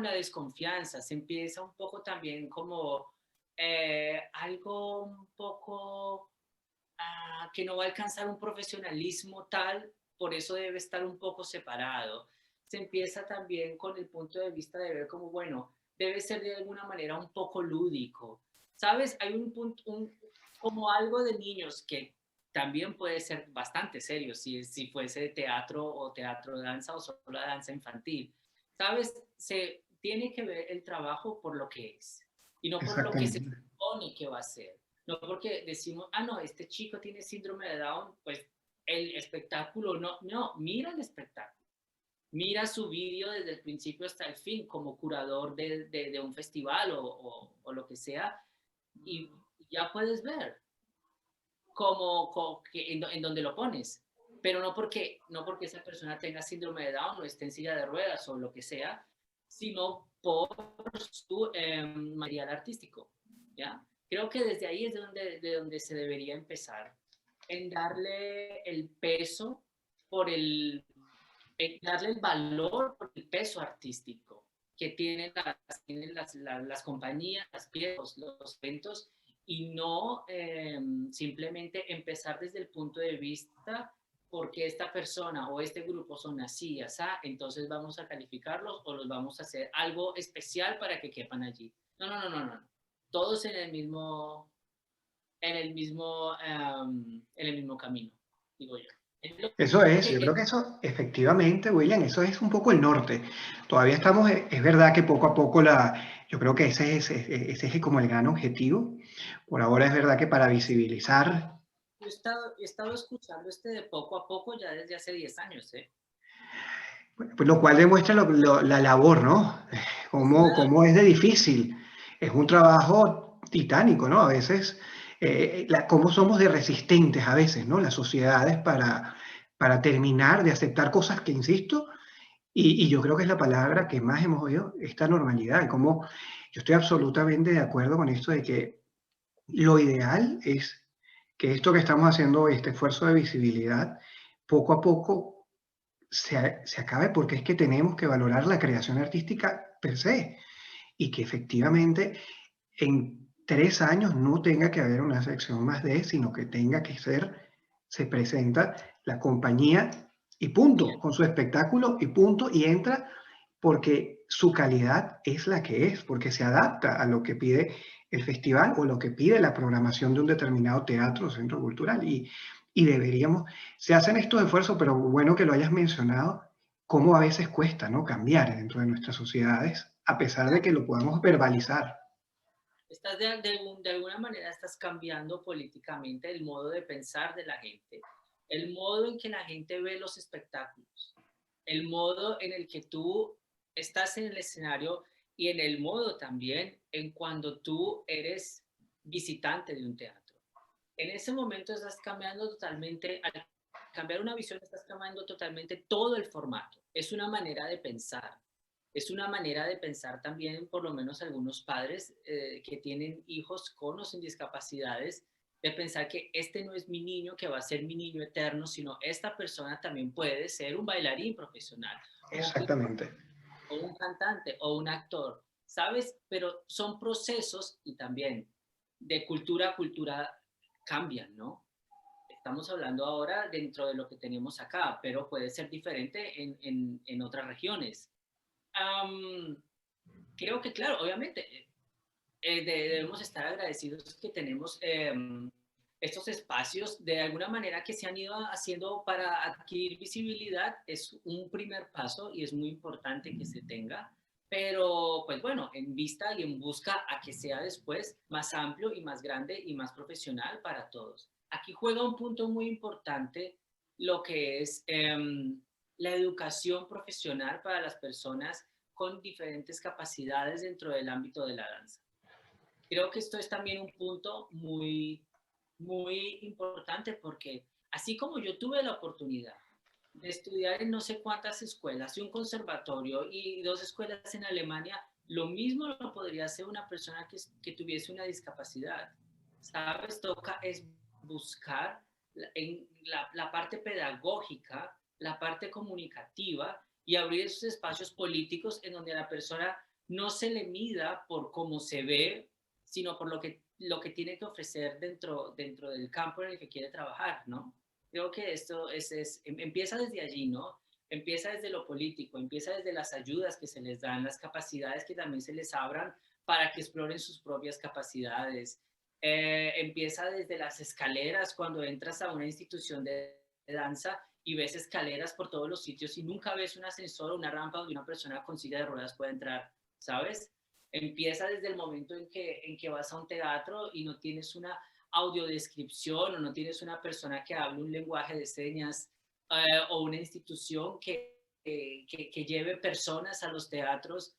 la desconfianza, se empieza un poco también como algo un poco que no va a alcanzar un profesionalismo tal, por eso debe estar un poco separado. Se empieza también con el punto de vista de ver como, bueno, debe ser de alguna manera un poco lúdico. ¿Sabes? Hay un punto, como algo de niños que también puede ser bastante serio si fuese teatro o teatro danza o solo la danza infantil. ¿Sabes? Se tiene que ver el trabajo por lo que es y no por lo que se Exactamente. supone que va a ser. No porque decimos, no, este chico tiene síndrome de Down, pues el espectáculo no, mira el espectáculo. Mira su vídeo desde el principio hasta el fin como curador de un festival o lo que sea y ya puedes ver en donde lo pones. Pero no porque esa persona tenga síndrome de Down o esté en silla de ruedas o lo que sea, sino por su material artístico. ¿Ya? Creo que desde ahí es de donde se debería empezar, en darle el peso darle el valor por el peso artístico que tienen las compañías, las piezas, los eventos, y no simplemente empezar desde el punto de vista porque esta persona o este grupo son así, así, entonces vamos a calificarlos o los vamos a hacer algo especial para que quepan allí. No. Todos en el mismo camino, digo yo. Es lo Eso es, yo que, creo que eso, efectivamente, William, eso es un poco el norte. Todavía estamos, es verdad que poco a poco yo creo que ese es como el gran objetivo. Por ahora es verdad que para visibilizar, he estado escuchando este de poco a poco ya desde hace 10 años, ¿eh? pues lo cual demuestra la labor, ¿no? Es una, Cómo es de difícil. Es un trabajo titánico, ¿no? A veces, cómo somos de resistentes a veces, ¿no? Las sociedades para terminar de aceptar cosas que, insisto, y yo creo que es la palabra que más hemos oído, esta normalidad. Como yo estoy absolutamente de acuerdo con esto de que lo ideal es que esto que estamos haciendo hoy, este esfuerzo de visibilidad, poco a poco se acabe porque es que tenemos que valorar la creación artística per se y que efectivamente en 3 años no tenga que haber una sección más de, sino que tenga que ser, se presenta la compañía y punto, con su espectáculo y punto, y entra porque su calidad es la que es, porque se adapta a lo que pide el festival o lo que pide la programación de un determinado teatro o centro cultural. Y deberíamos, se hacen estos esfuerzos, pero bueno que lo hayas mencionado, cómo a veces cuesta, ¿no? Cambiar dentro de nuestras sociedades, a pesar de que lo podamos verbalizar. estás de alguna manera estás cambiando políticamente el modo de pensar de la gente, el modo en que la gente ve los espectáculos, el modo en el que tú estás en el escenario y en el modo también en cuando tú eres visitante de un teatro. En ese momento estás cambiando totalmente, al cambiar una visión estás cambiando totalmente todo el formato. Es una manera de pensar. Es una manera de pensar también, por lo menos algunos padres que tienen hijos con o sin discapacidades, de pensar que este no es mi niño que va a ser mi niño eterno, sino esta persona también puede ser un bailarín profesional o un Exactamente. o un cantante o un actor, ¿sabes? Pero son procesos y también de cultura a cultura cambian, ¿no? Estamos hablando ahora dentro de lo que tenemos acá, pero puede ser diferente en otras regiones. Um, Creo que, claro, obviamente, debemos estar agradecidos que tenemos estos espacios de alguna manera que se han ido haciendo para adquirir visibilidad. Es un primer paso y es muy importante que se tenga, pero pues bueno, en vista y en busca a que sea después más amplio y más grande y más profesional para todos. Aquí juega un punto muy importante lo que es la educación profesional para las personas con diferentes capacidades dentro del ámbito de la danza. Creo que esto es también un punto muy importante porque así como yo tuve la oportunidad de estudiar en no sé cuántas escuelas y un conservatorio y 2 escuelas en Alemania, lo mismo lo podría hacer una persona que tuviese una discapacidad. ¿Sabes? Toca es buscar en la parte pedagógica, la parte comunicativa y abrir esos espacios políticos en donde la persona no se le mida por cómo se ve, sino por lo que tiene que ofrecer dentro del campo en el que quiere trabajar, ¿no? Creo que esto empieza desde allí, ¿no? Empieza desde lo político, empieza desde las ayudas que se les dan, las capacidades que también se les abran para que exploren sus propias capacidades. Empieza desde las escaleras cuando entras a una institución de danza y ves escaleras por todos los sitios y nunca ves un ascensor o una rampa donde una persona con silla de ruedas pueda entrar, ¿sabes? Empieza desde el momento en que vas a un teatro y no tienes una audiodescripción o no tienes una persona que hable un lenguaje de señas o una institución que lleve personas a los teatros.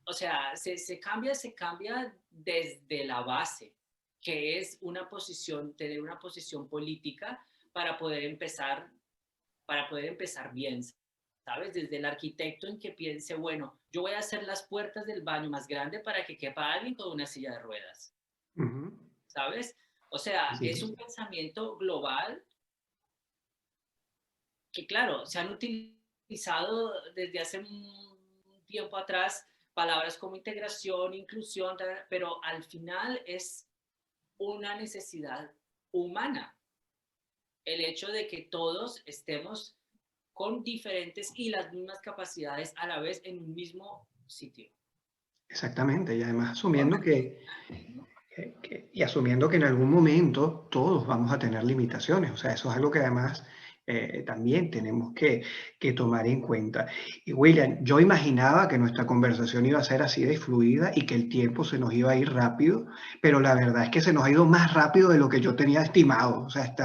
O sea, se cambia desde la base, que es una posición, tener una posición política para poder empezar, para poder empezar bien, ¿sabes? Desde el arquitecto en que piense, bueno, yo voy a hacer las puertas del baño más grande para que quepa alguien con una silla de ruedas, Ujú. ¿sabes? O sea, Sí, es un pensamiento global que, claro, se han utilizado desde hace un tiempo atrás palabras como integración, inclusión, pero al final es una necesidad humana el hecho de que todos estemos con diferentes y las mismas capacidades a la vez en un mismo sitio. exactamente. Y además ¿No? asumiendo que, ¿No? y asumiendo que en algún momento todos vamos a tener limitaciones, o sea, eso es algo que además también tenemos que tomar en cuenta. Y William, yo imaginaba que nuestra conversación iba a ser así de fluida y que el tiempo se nos iba a ir rápido, pero la verdad es que se nos ha ido más rápido de lo que yo tenía estimado, o sea,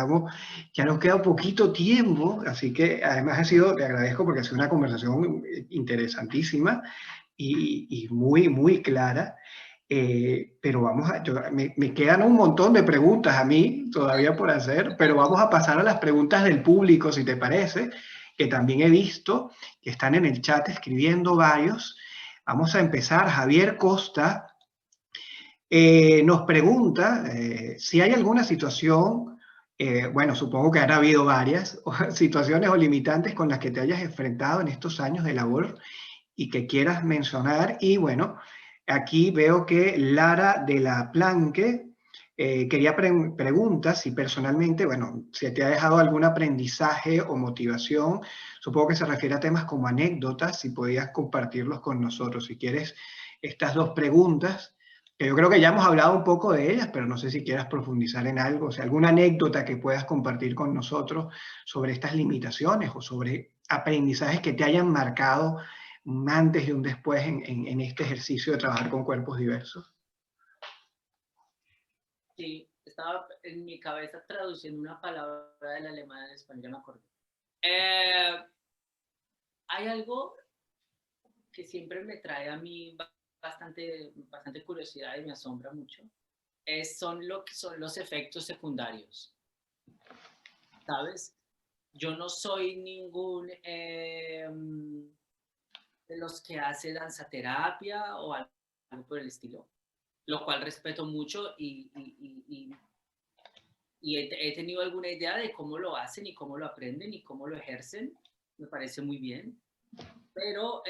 ya nos queda poquito tiempo, así que además te agradezco porque ha sido una conversación interesantísima y muy, muy clara. Pero me quedan un montón de preguntas a mí todavía por hacer, pero vamos a pasar a las preguntas del público, si te parece, que también he visto que están en el chat escribiendo varios. Vamos a empezar. Javier Costa nos pregunta si hay alguna situación, bueno, supongo que han habido varias situaciones o limitantes con las que te hayas enfrentado en estos años de labor y que quieras mencionar. Y bueno, aquí veo que Lara de la Planque quería preguntar si personalmente, bueno, si te ha dejado algún aprendizaje o motivación. Supongo que se refiere a temas como anécdotas, si podías compartirlos con nosotros. Si quieres, estas dos preguntas, que yo creo que ya hemos hablado un poco de ellas, pero no sé si quieras profundizar en algo, o sea, alguna anécdota que puedas compartir con nosotros sobre estas limitaciones o sobre aprendizajes que te hayan marcado un antes y un después en este ejercicio de trabajar con cuerpos diversos. Sí, estaba en mi cabeza traduciendo una palabra del alemán al español, ya me acordé. Eh, Hay algo que siempre me trae a mí bastante curiosidad y me asombra mucho, son lo que son los efectos secundarios, ¿sabes? Yo no soy ningún de los que hace danzaterapia o algo por el estilo, lo cual respeto mucho y he tenido alguna idea de cómo lo hacen y cómo lo aprenden y cómo lo ejercen. Me parece muy bien. Pero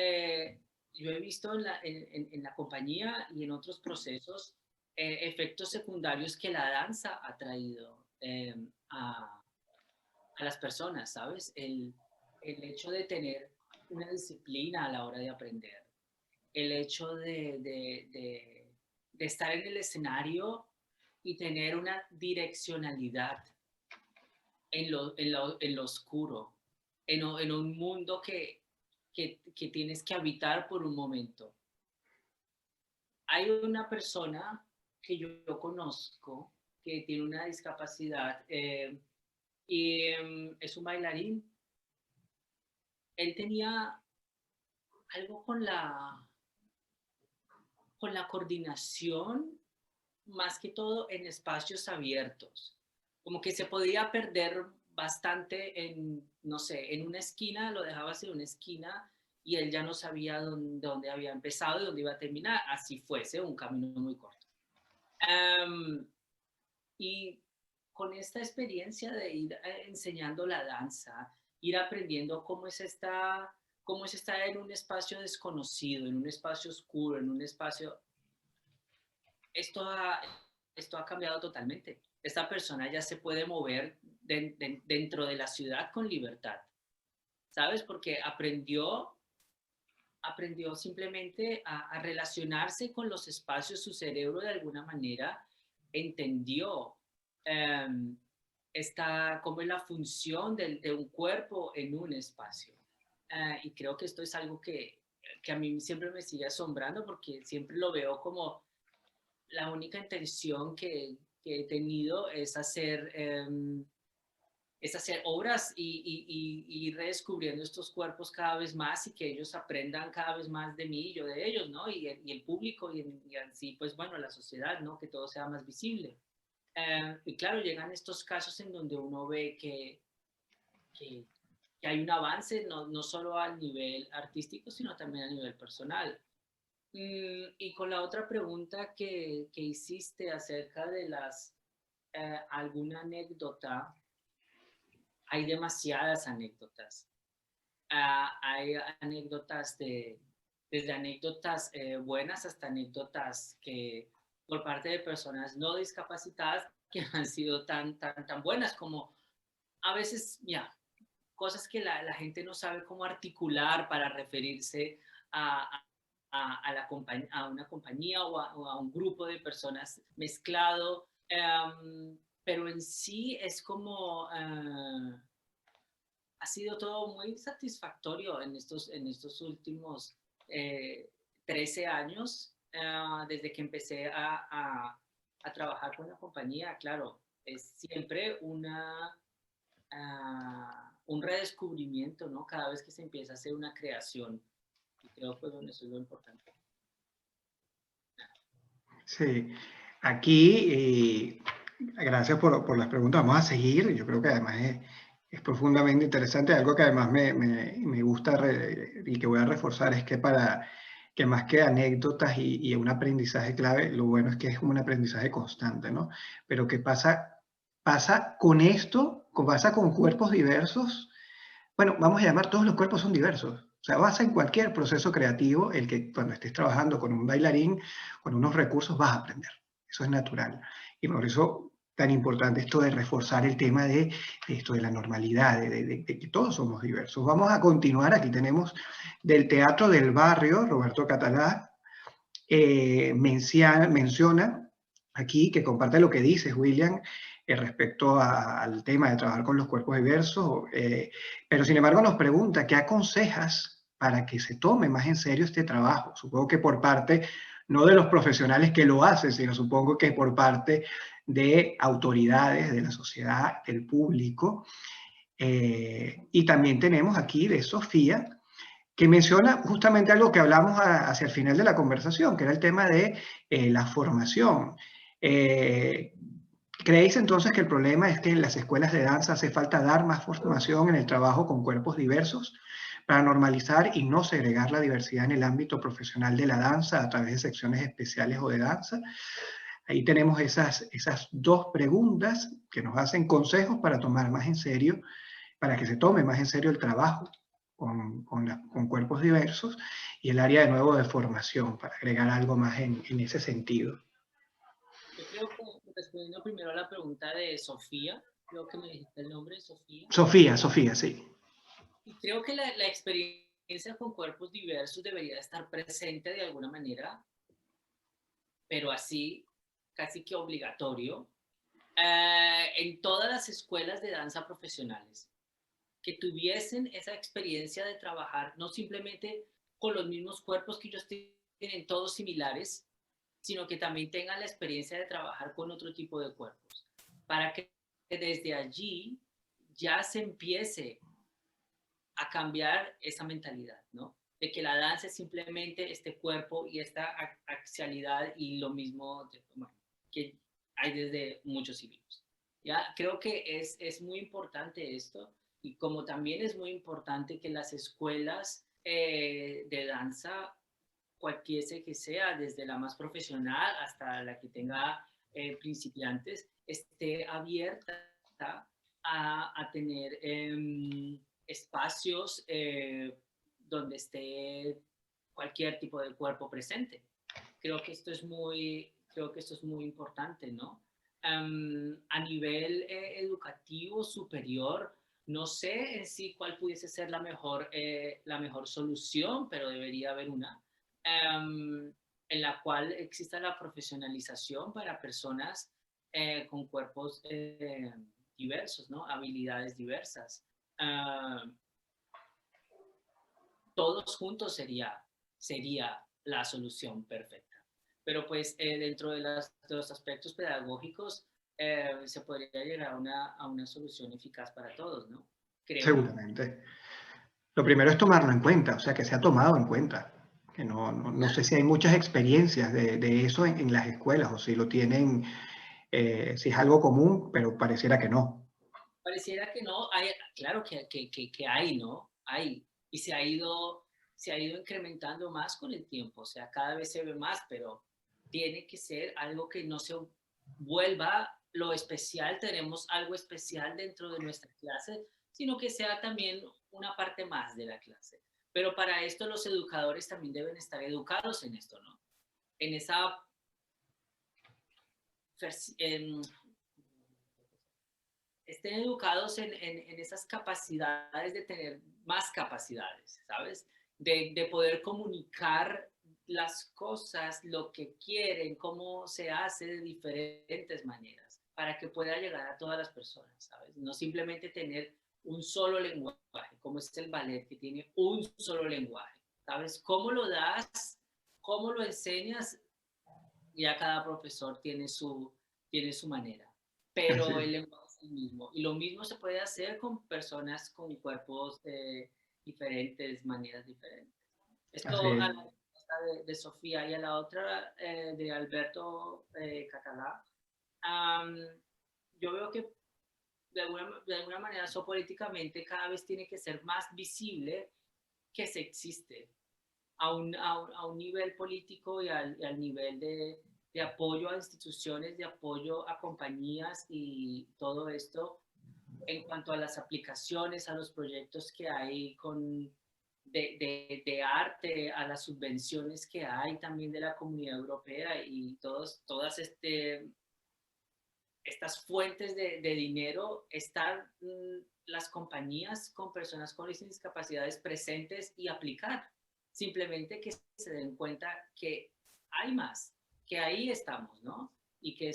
yo he visto en la compañía y en otros procesos efectos secundarios que la danza ha traído a las personas, ¿sabes? El hecho de tener una disciplina a la hora de aprender, el hecho de estar en el escenario y tener una direccionalidad en lo oscuro, en un mundo que tienes que habitar por un momento. Hay una persona que yo conozco que tiene una discapacidad y es un bailarín. Él tenía algo con la coordinación, más que todo en espacios abiertos. Como que se podía perder bastante no sé, en una esquina, lo dejabas en una esquina y él ya no sabía dónde había empezado y dónde iba a terminar, así fuese un camino muy corto. Um, y con esta experiencia de ir enseñando la danza, ir aprendiendo cómo es estar en un espacio desconocido, en un espacio oscuro, en un espacio esto ha, esto ha cambiado totalmente. Esta persona ya se puede mover dentro de la ciudad con libertad, ¿sabes? Porque aprendió simplemente a relacionarse con los espacios, su cerebro de alguna manera entendió um, cómo es la función de un cuerpo en un espacio. Y creo que esto es algo que a mí siempre me sigue asombrando porque siempre lo veo como la única intención que he tenido es hacer obras y redescubriendo estos cuerpos cada vez más y que ellos aprendan cada vez más de mí y yo de ellos, ¿no? Y el público y así, pues bueno, la sociedad, ¿no? Que todo sea más visible. Y claro, llegan estos casos en donde uno ve que, que hay un avance no solo a nivel artístico, sino también a nivel personal. Y con la otra pregunta que hiciste acerca de alguna anécdota, hay demasiadas anécdotas. Hay anécdotas desde anécdotas buenas hasta anécdotas que por parte de personas no discapacitadas que han sido tan buenas como a veces, ya, cosas que la gente no sabe cómo articular para referirse a a una compañía o a un grupo de personas mezclado, pero en sí es como, ha sido todo muy satisfactorio en estos últimos eh, 13 años, desde que empecé a trabajar con la compañía. Claro, es siempre un redescubrimiento, ¿no? Cada vez que se empieza a hacer una creación. Y creo que bueno, eso es lo importante. Sí, aquí, gracias por las preguntas, vamos a seguir, yo creo que además es profundamente interesante, algo que además me gusta y que voy a reforzar es que para que más que anécdotas y un aprendizaje clave, lo bueno es que es un aprendizaje constante, ¿no? Pero ¿qué pasa con esto? ¿Pasa con cuerpos diversos? Bueno, vamos a llamar, todos los cuerpos son diversos. O sea, vas en cualquier proceso creativo, el que cuando estés trabajando con un bailarín, con unos recursos, vas a aprender. Eso es natural. Y por eso tan importante esto de reforzar el tema de esto de la normalidad, de que todos somos diversos. Vamos a continuar. Aquí tenemos del Teatro del Barrio, Roberto Catalá, menciona aquí que comparte lo que dices, William, respecto al tema de trabajar con los cuerpos diversos, pero sin embargo nos pregunta, ¿qué aconsejas para que se tome más en serio este trabajo? Supongo que por parte, no de los profesionales que lo hacen, sino supongo que por parte de autoridades, de la sociedad, del público. Y también tenemos aquí de Sofía, que menciona justamente algo que hablamos hacia el final de la conversación, que era el tema de la formación. Eh, ¿Creéis entonces que el problema es que en las escuelas de danza hace falta dar más formación en el trabajo con cuerpos diversos para normalizar y no segregar la diversidad en el ámbito profesional de la danza a través de secciones especiales o de danza? Ahí tenemos esas dos preguntas que nos hacen consejos para tomar más en serio, para que se tome más en serio el trabajo con cuerpos diversos y el área de nuevo de formación, para agregar algo más en ese sentido. Yo creo que respondiendo primero a la pregunta de Sofía, creo que me dijiste el nombre, Sofía. Sofía, sí. Y creo que la experiencia con cuerpos diversos debería estar presente de alguna manera, pero así casi que obligatorio, en todas las escuelas de danza profesionales, que tuviesen esa experiencia de trabajar no simplemente con los mismos cuerpos que ellos tienen, todos similares, sino que también tengan la experiencia de trabajar con otro tipo de cuerpos, para que desde allí ya se empiece a cambiar esa mentalidad, ¿no? De que la danza es simplemente este cuerpo y esta axialidad y lo mismo bueno, que hay desde muchos siglos. ¿Ya? Creo que es muy importante esto y como también es muy importante que las escuelas de danza, cualquiera que sea, desde la más profesional hasta la que tenga principiantes, esté abierta a tener espacios donde esté cualquier tipo de cuerpo presente. Creo que esto es muy importante, ¿no? A nivel educativo superior, no sé en sí cuál pudiese ser la mejor solución, pero debería haber una, en la cual exista la profesionalización para personas con cuerpos diversos, ¿no? Habilidades diversas. Uh, Todos juntos sería la solución perfecta. Pero pues dentro de los aspectos pedagógicos se podría llegar a una solución eficaz para todos, ¿no? Creo yo. Seguramente. Lo primero es tomarlo en cuenta, o sea, que se ha tomado en cuenta. Que no sé si hay muchas experiencias de eso en las escuelas o si lo tienen, si es algo común, pero pareciera que no. Pareciera que no, hay, claro que hay, ¿no? Hay, y se ha ido incrementando más con el tiempo, o sea, cada vez se ve más, pero tiene que ser algo que no se vuelva lo especial, tenemos algo especial dentro de nuestra clase, sino que sea también una parte más de la clase. Pero para esto los educadores también deben estar educados en esto, ¿no? En esa estén educados en esas capacidades de tener más capacidades, ¿sabes? De poder comunicar las cosas, lo que quieren, cómo se hace de diferentes maneras para que pueda llegar a todas las personas, ¿sabes? No simplemente tener un solo lenguaje, como es el ballet, que tiene un solo lenguaje, ¿sabes? ¿Cómo lo das? ¿Cómo lo enseñas? Ya cada profesor tiene su manera, pero el lenguaje es el mismo. Y lo mismo se puede hacer con personas con cuerpos diferentes, maneras diferentes. Así Esto es. a la de Sofía y a la otra de Alberto Catalá, um, yo veo que de alguna manera políticamente cada vez tiene que ser más visible que se existe a un nivel político y al nivel de apoyo a instituciones, de apoyo a compañías y todo esto en cuanto a las aplicaciones, a los proyectos que hay de arte, a las subvenciones que hay también de la Comunidad Europea y todas estas fuentes de dinero, están las compañías con personas con discapacidades presentes y aplicar. Simplemente que se den cuenta que hay más, que ahí estamos, ¿no? Y que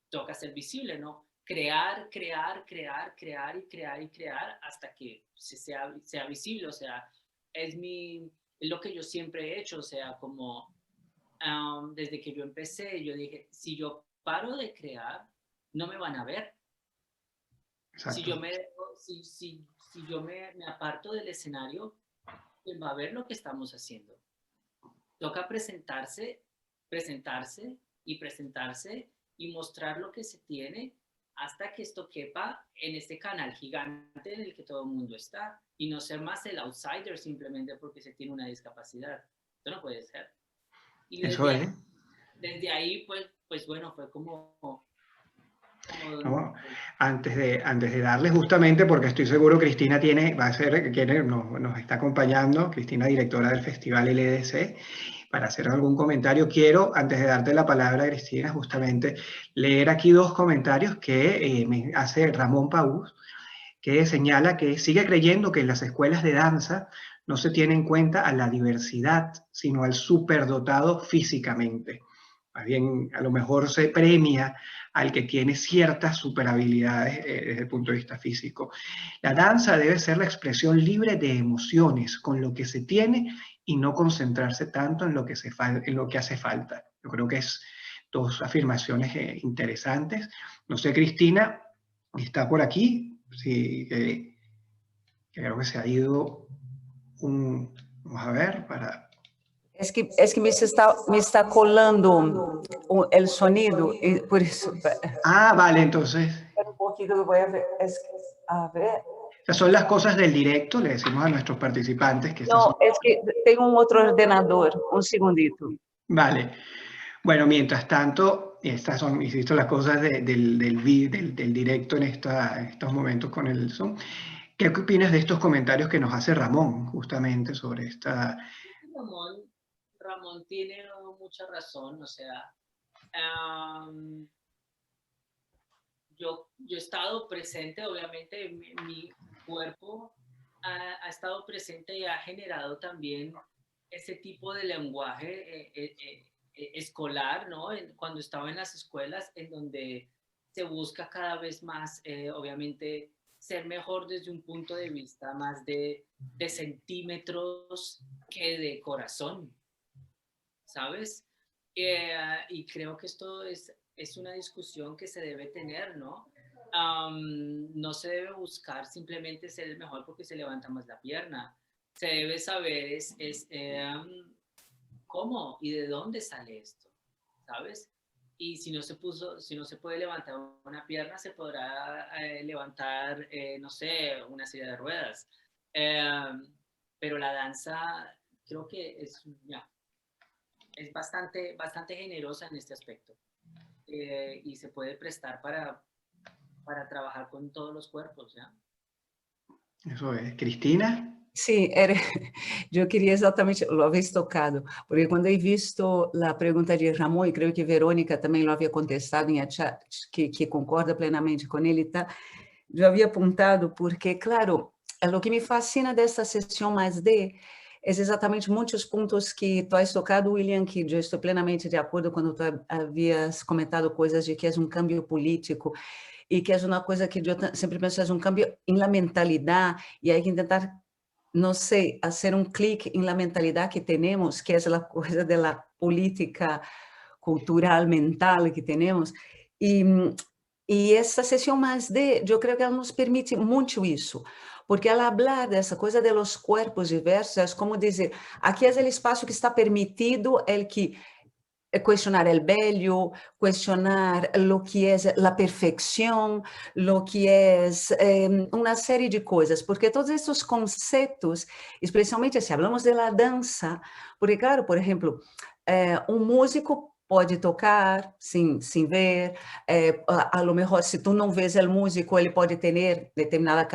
toca ser visible, ¿no? Crear, crear, crear, crear y crear y crear hasta que sea visible. O sea, es lo que yo siempre he hecho, o sea, como desde que yo empecé, yo dije, si yo paro de crear, no me van a ver. Si Exacto. yo si yo me aparto del escenario, pues va a ver lo que estamos haciendo. Toca presentarse y presentarse y mostrar lo que se tiene hasta que esto quepa en este canal gigante en el que todo el mundo está y no ser más el outsider simplemente porque se tiene una discapacidad. Esto no puede ser. Y Eso es. desde ahí pues bueno, fue como ¿No? Antes de darle justamente, porque estoy seguro Cristina va a ser, nos está acompañando, Cristina, directora del Festival LDC, para hacer algún comentario. Quiero, antes de darte la palabra, Cristina, justamente leer aquí dos comentarios que me hace Ramón Paús, que señala que sigue creyendo que en las escuelas de danza no se tiene en cuenta a la diversidad, sino al superdotado físicamente. Más bien, a lo mejor se premia al que tiene ciertas superhabilidades desde el punto de vista físico. La danza debe ser la expresión libre de emociones, con lo que se tiene y no concentrarse tanto en lo que, en lo que hace falta. Yo creo que es dos afirmaciones interesantes. No sé, Cristina, ¿está por aquí? Sí, creo que se ha ido vamos a ver, para... Es que me está colando el sonido y por eso... Ah, vale, entonces... Un poquito voy a ver. A ver. Estas son las cosas del directo, le decimos a nuestros participantes que estas son... No, es que tengo un otro ordenador, un segundito. Vale. Bueno, mientras tanto, estas son, insisto, las cosas del directo en estos momentos con el Zoom. ¿Qué opinas de estos comentarios que nos hace Ramón, justamente, sobre esta... Ramón tiene mucha razón, o sea, yo he estado presente, obviamente, mi cuerpo ha estado presente y ha generado también ese tipo de lenguaje escolar, ¿no? Cuando estaba en las escuelas, en donde se busca cada vez más, obviamente, ser mejor desde un punto de vista más de centímetros que de corazón, ¿sabes? Y creo que esto es una discusión que se debe tener, ¿no? No se debe buscar simplemente ser el mejor porque se levanta más la pierna. Se debe saber cómo y de dónde sale esto, ¿sabes? Y si no se puede levantar una pierna, se podrá levantar, no sé, una silla de ruedas. Pero la danza creo que es bastante generosa en este aspecto y se puede prestar para trabajar con todos los cuerpos, ¿ya? Eso es. ¿Cristina? Sim, eu queria exatamente, lo habéis tocado, porque quando eu visto a pergunta de Ramon, e creio que Verônica também lo havia contestado em chat, que concorda plenamente com ele, tá? Eu havia apontado porque, claro, o que me fascina dessa sessão mais D exatamente muitos pontos que tu has tocado, William, que eu estou plenamente de acordo quando tu havias comentado coisas de que é um cambio político e que é uma coisa que eu sempre penso, é um cambio em la mentalidade e há que tentar, não sei, fazer um clique em la mentalidade que temos, que é a coisa da política cultural, mental que temos, e essa sessão mais eu creio que ela nos permite muito isso, porque ela hablar dessa coisa de los cuerpos diversos, é como dizer, aqui é o espaço que está permitido, el que questionar el bello, questionar lo que é a perfeição, lo que é uma série de coisas, porque todos esses conceitos, especialmente se falamos de la dança, porque claro, por exemplo, um músico pode tocar sem ver, a lo mejor se tu não vês o músico, ele pode ter determinada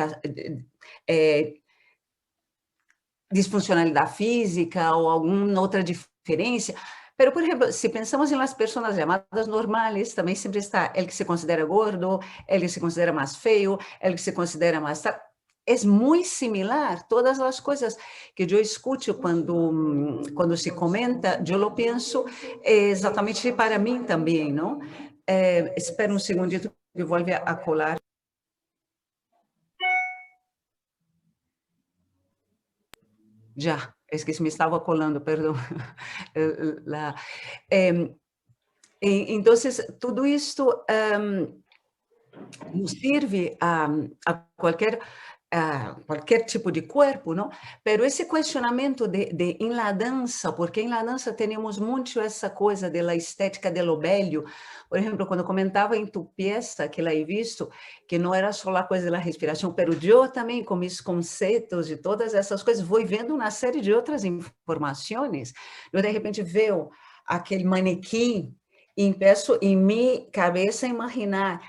disfuncionalidade física ou alguma outra diferença. Pero, por exemplo, se pensamos em las pessoas chamadas normais, também sempre está el que se considera gordo, el que se considera mais feio, el que se considera mais... É muito similar, todas as coisas que eu escuto quando se comenta, eu lo penso exatamente para mim também, não? Espera um segundito que eu vou a colar. Já, esqueci, me estava colando, perdão. Então, tudo isto nos serve a qualquer tipo de corpo, não? Pero esse questionamento em la dança, porque em la dança temos muito essa coisa da estética do bello. Por exemplo, quando comentava em tu peça, que la he visto, que não era só a coisa da respiração, pero eu também, com meus conceitos e todas essas coisas, vou vendo uma série de outras informações. Eu, de repente, vejo aquele manequim e empiezo em minha cabeça a imaginar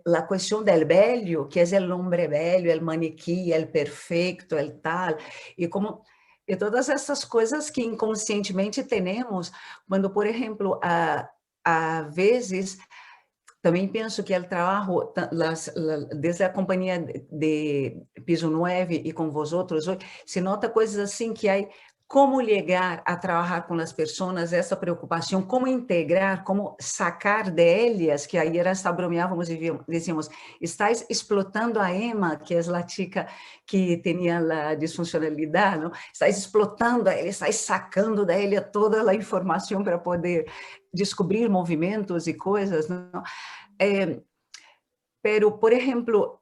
la questão del bello, que é o homem bello, o manequim, o perfeito, o tal, e todas essas coisas que inconscientemente temos, quando, por exemplo, a vezes, também penso que o trabalho, desde a companhia de Piso 9 e com vosotros, se nota coisas assim que há como chegar a trabalhar com as pessoas, essa preocupação, como integrar, como sacar delas, que aí hasta bromeávamos e dizíamos, estás explotando a Emma, que é a chica que tinha a disfuncionalidade, não? Estás explotando a ela, estás sacando dela toda a informação para poder descobrir movimentos e coisas, não? Pero, por exemplo,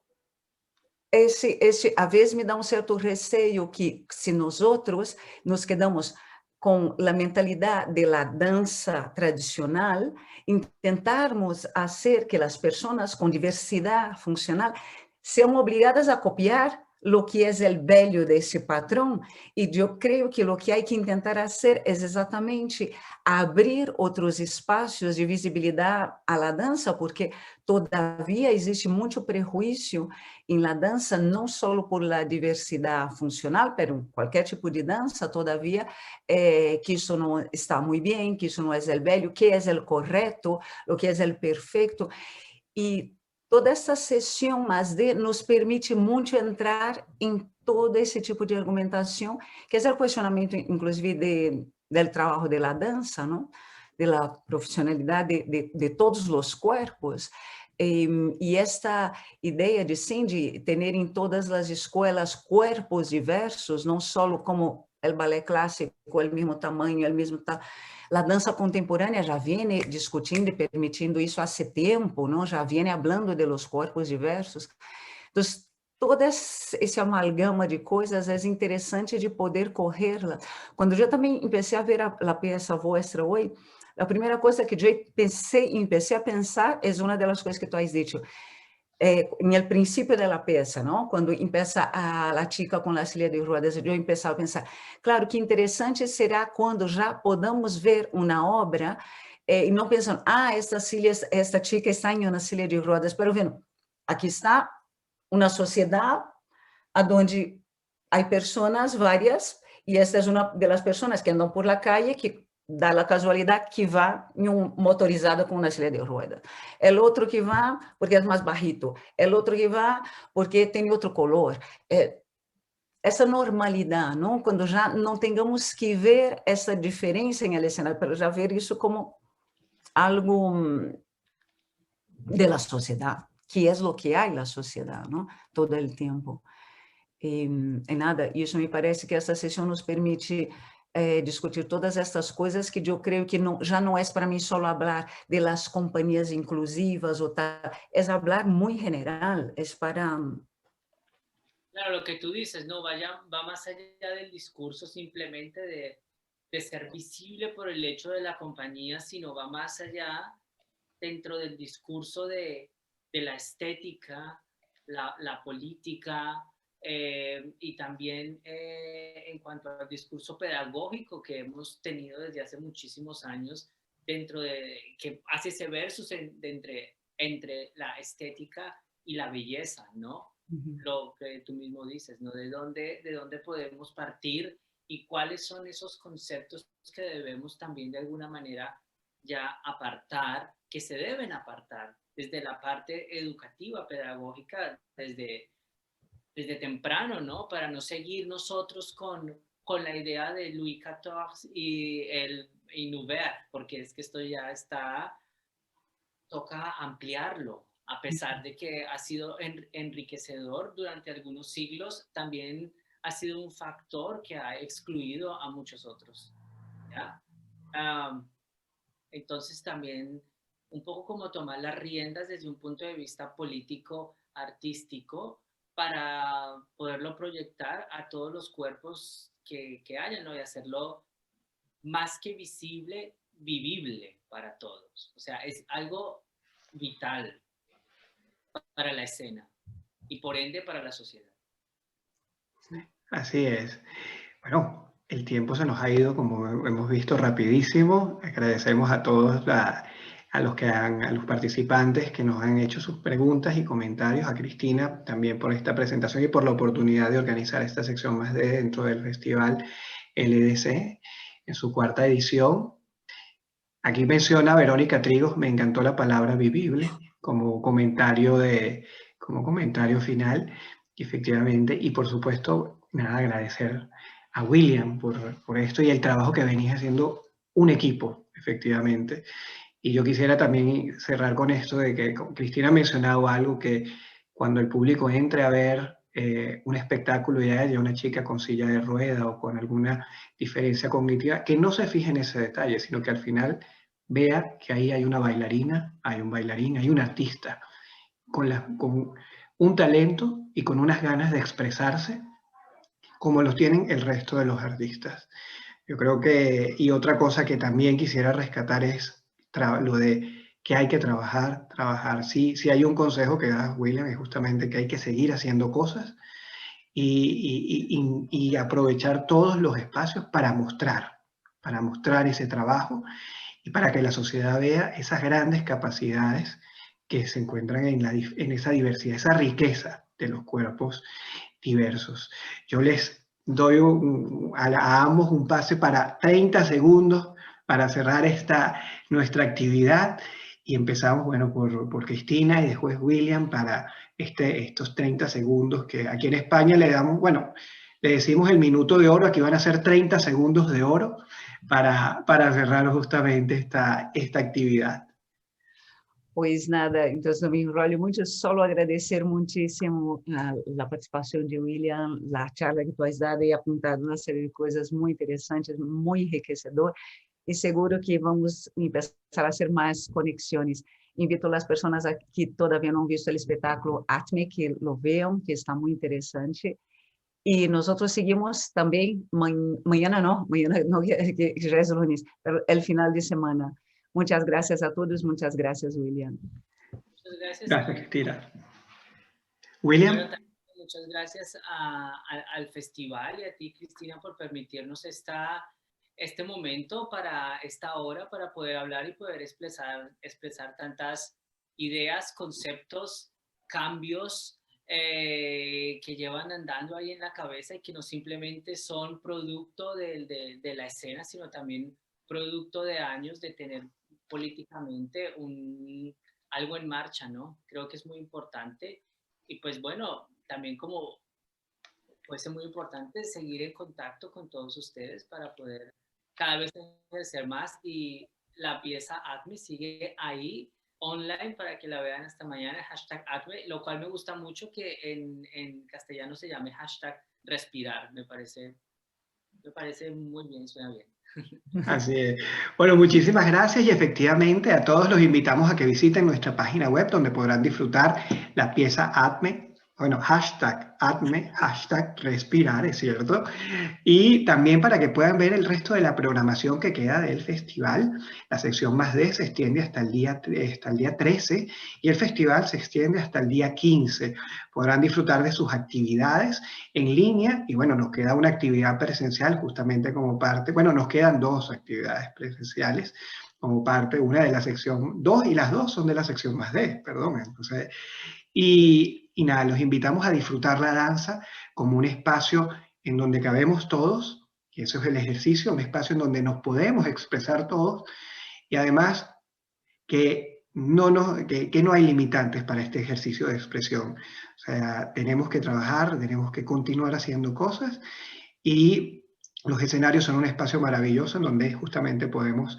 a vezes me dá um certo receio que se nós outros nos quedamos com a mentalidade da dança tradicional, tentarmos fazer que as pessoas com diversidade funcional sejam obrigadas a copiar o que é o bello desse patrão, e eu creio que o que há que tentar fazer é exatamente abrir outros espaços de visibilidade à la dança, porque todavia existe muito prejuízo em la dança, não só por la diversidade funcional, mas qualquer tipo de dança, todavia, que isso não está muito bem, que isso não é o bello, que é o correto, o que é o perfeito, e toda essa sessão mais nos permite muito entrar em todo esse tipo de argumentação, que é o questionamento, inclusive, do trabalho da dança, não? Da profissionalidade de todos os corpos. E esta ideia de, sim, de ter em todas as escolas corpos diversos, não só como o balé clássico, o mesmo tamanho, o mesmo... A dança contemporânea já vem discutindo e permitindo isso há tempo, não? Já vem falando de los corpos diversos. Então, toda esse amalgama de coisas é interessante de poder corrê-la. Quando eu também comecei a ver a peça vossa hoje, a primeira coisa que eu comecei a pensar é uma das coisas que tu has dito. No princípio da peça, não? Quando começa a chica com a silla de rodas, eu comecei a pensar, claro, que interessante será quando já podamos ver uma obra e não pensando, esta chica está em uma silla de rodas, mas vendo, aqui está uma sociedade onde há pessoas várias, e esta é uma das pessoas que andam por la calle que dá a casualidade que vai em motorizada com uma silla de rodas. O outro que vai porque é mais barrito. O outro que vai porque tem outro color. essa normalidade, não? Quando já não tengamos que ver essa diferença em el cenário, para já ver isso como algo de la sociedade, que é o que há na sociedade, não? Todo o tempo. E nada, isso me parece que essa sessão nos permite discutir todas estas coisas que eu creio que não, já não é para mim só falar de las companhias inclusivas, ou tal, é falar muito general, é para... Claro, lo que tú dices, no va más allá del discurso simplemente de ser visible por el hecho de la compañía, sino va más allá dentro del discurso de la estética, la política, y también en cuanto al discurso pedagógico que hemos tenido desde hace muchísimos años, dentro de que hace ese versus entre la estética y la belleza, ¿no? Lo que tú mismo dices, ¿no? ¿De dónde podemos partir y cuáles son esos conceptos que debemos también de alguna manera ya apartar, que se deben apartar desde la parte educativa, pedagógica, desde temprano, ¿no? Para no seguir nosotros con la idea de Louis XIV y el Nouveau, porque es que esto ya toca ampliarlo, a pesar de que ha sido enriquecedor durante algunos siglos, también ha sido un factor que ha excluido a muchos otros, ¿ya? Entonces también un poco como tomar las riendas desde un punto de vista político, artístico, para poderlo proyectar a todos los cuerpos que hayan, ¿no? Y hacerlo más que visible, vivible para todos. O sea, es algo vital para la escena y por ende para la sociedad. Así es. Bueno, el tiempo se nos ha ido, como hemos visto, rapidísimo. Agradecemos a todos a los participantes que nos han hecho sus preguntas y comentarios, a Cristina también por esta presentación y por la oportunidad de organizar esta sección más dentro del Festival LDC en su 4ª edición. Aquí menciona Verónica Trigos, me encantó la palabra vivible como comentario final, efectivamente, y por supuesto, nada, agradecer a William por esto y el trabajo que venís haciendo un equipo, efectivamente. Y yo quisiera también cerrar con esto de que Cristina ha mencionado algo, que cuando el público entre a ver un espectáculo y haya una chica con silla de rueda o con alguna diferencia cognitiva, que no se fije en ese detalle, sino que al final vea que ahí hay una bailarina, hay un bailarín, hay un artista con un talento y con unas ganas de expresarse como los tienen el resto de los artistas. Yo creo que, y otra cosa que también quisiera rescatar es lo de que hay que trabajar. Sí, hay un consejo que da William, es justamente que hay que seguir haciendo cosas y aprovechar todos los espacios para mostrar ese trabajo y para que la sociedad vea esas grandes capacidades que se encuentran en esa diversidad, esa riqueza de los cuerpos diversos. Yo les doy a ambos un pase para 30 segundos para cerrar nuestra actividad y empezamos, bueno, por Cristina y después William para estos 30 segundos que aquí en España le damos, bueno, le decimos el minuto de oro, aquí van a ser 30 segundos de oro para cerrar justamente esta actividad. Pois nada, então não me enrolho muito, só agradecer muitíssimo a participação de William, a charla que tu has dado e apontado uma série de coisas muito interessantes, muito enriquecedor, e seguro que vamos começar a ser mais conexões. Invito as pessoas que todavía não visto o espetáculo Atme, que lo veam, que está muito interessante. E nós seguimos também, amanhã não, que já é lunes, pero el final de semana. Muchas gracias a todos, muchas gracias, William. Muchas gracias. Gracias, Cristina. William. Bueno, muchas gracias al festival y a ti, Cristina, por permitirnos este momento para esta hora, para poder hablar y poder expresar tantas ideas, conceptos, cambios que llevan andando ahí en la cabeza y que no simplemente son producto de la escena, sino también producto de años de tener políticamente algo en marcha, ¿no? Creo que es muy importante. Y pues bueno, también como puede ser muy importante seguir en contacto con todos ustedes para poder cada vez crecer más, y la pieza ATME sigue ahí online para que la vean hasta mañana, hashtag ATME, lo cual me gusta mucho que en castellano se llame hashtag respirar, me parece muy bien, suena bien. Así es. Bueno, muchísimas gracias y efectivamente a todos los invitamos a que visiten nuestra página web donde podrán disfrutar la pieza ATME, bueno, hashtag ATME, hashtag respirar, es cierto, y también para que puedan ver el resto de la programación que queda del festival. La sección Más D se extiende hasta el día 13 y el festival se extiende hasta el día 15. Podrán disfrutar de sus actividades en línea y bueno, nos queda una actividad presencial justamente como parte, bueno, nos quedan dos actividades presenciales como parte, una de la sección 2 y las dos son de la sección Más D, perdón. Entonces, y nada, los invitamos a disfrutar la danza como un espacio en donde cabemos todos, y eso es el ejercicio, un espacio en donde nos podemos expresar todos, y además que no hay limitantes para este ejercicio de expresión. O sea, tenemos que trabajar, tenemos que continuar haciendo cosas, y los escenarios son un espacio maravilloso en donde justamente podemos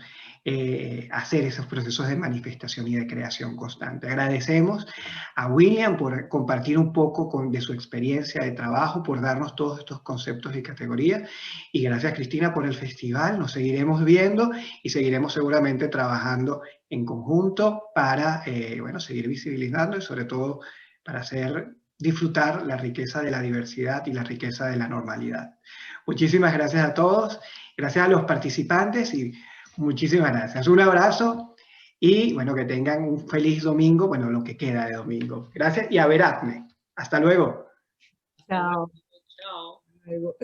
hacer esos procesos de manifestación y de creación constante. Agradecemos a William por compartir un poco de su experiencia de trabajo, por darnos todos estos conceptos y categorías, y gracias Cristina por el festival. Nos seguiremos viendo y seguiremos seguramente trabajando en conjunto para bueno, seguir visibilizando y sobre todo para disfrutar la riqueza de la diversidad y la riqueza de la normalidad. Muchísimas gracias a todos, gracias a los participantes y muchísimas gracias. Un abrazo y bueno, que tengan un feliz domingo, bueno, lo que queda de domingo. Gracias y a ver ATME. Hasta luego. Chao. Chao. Luego.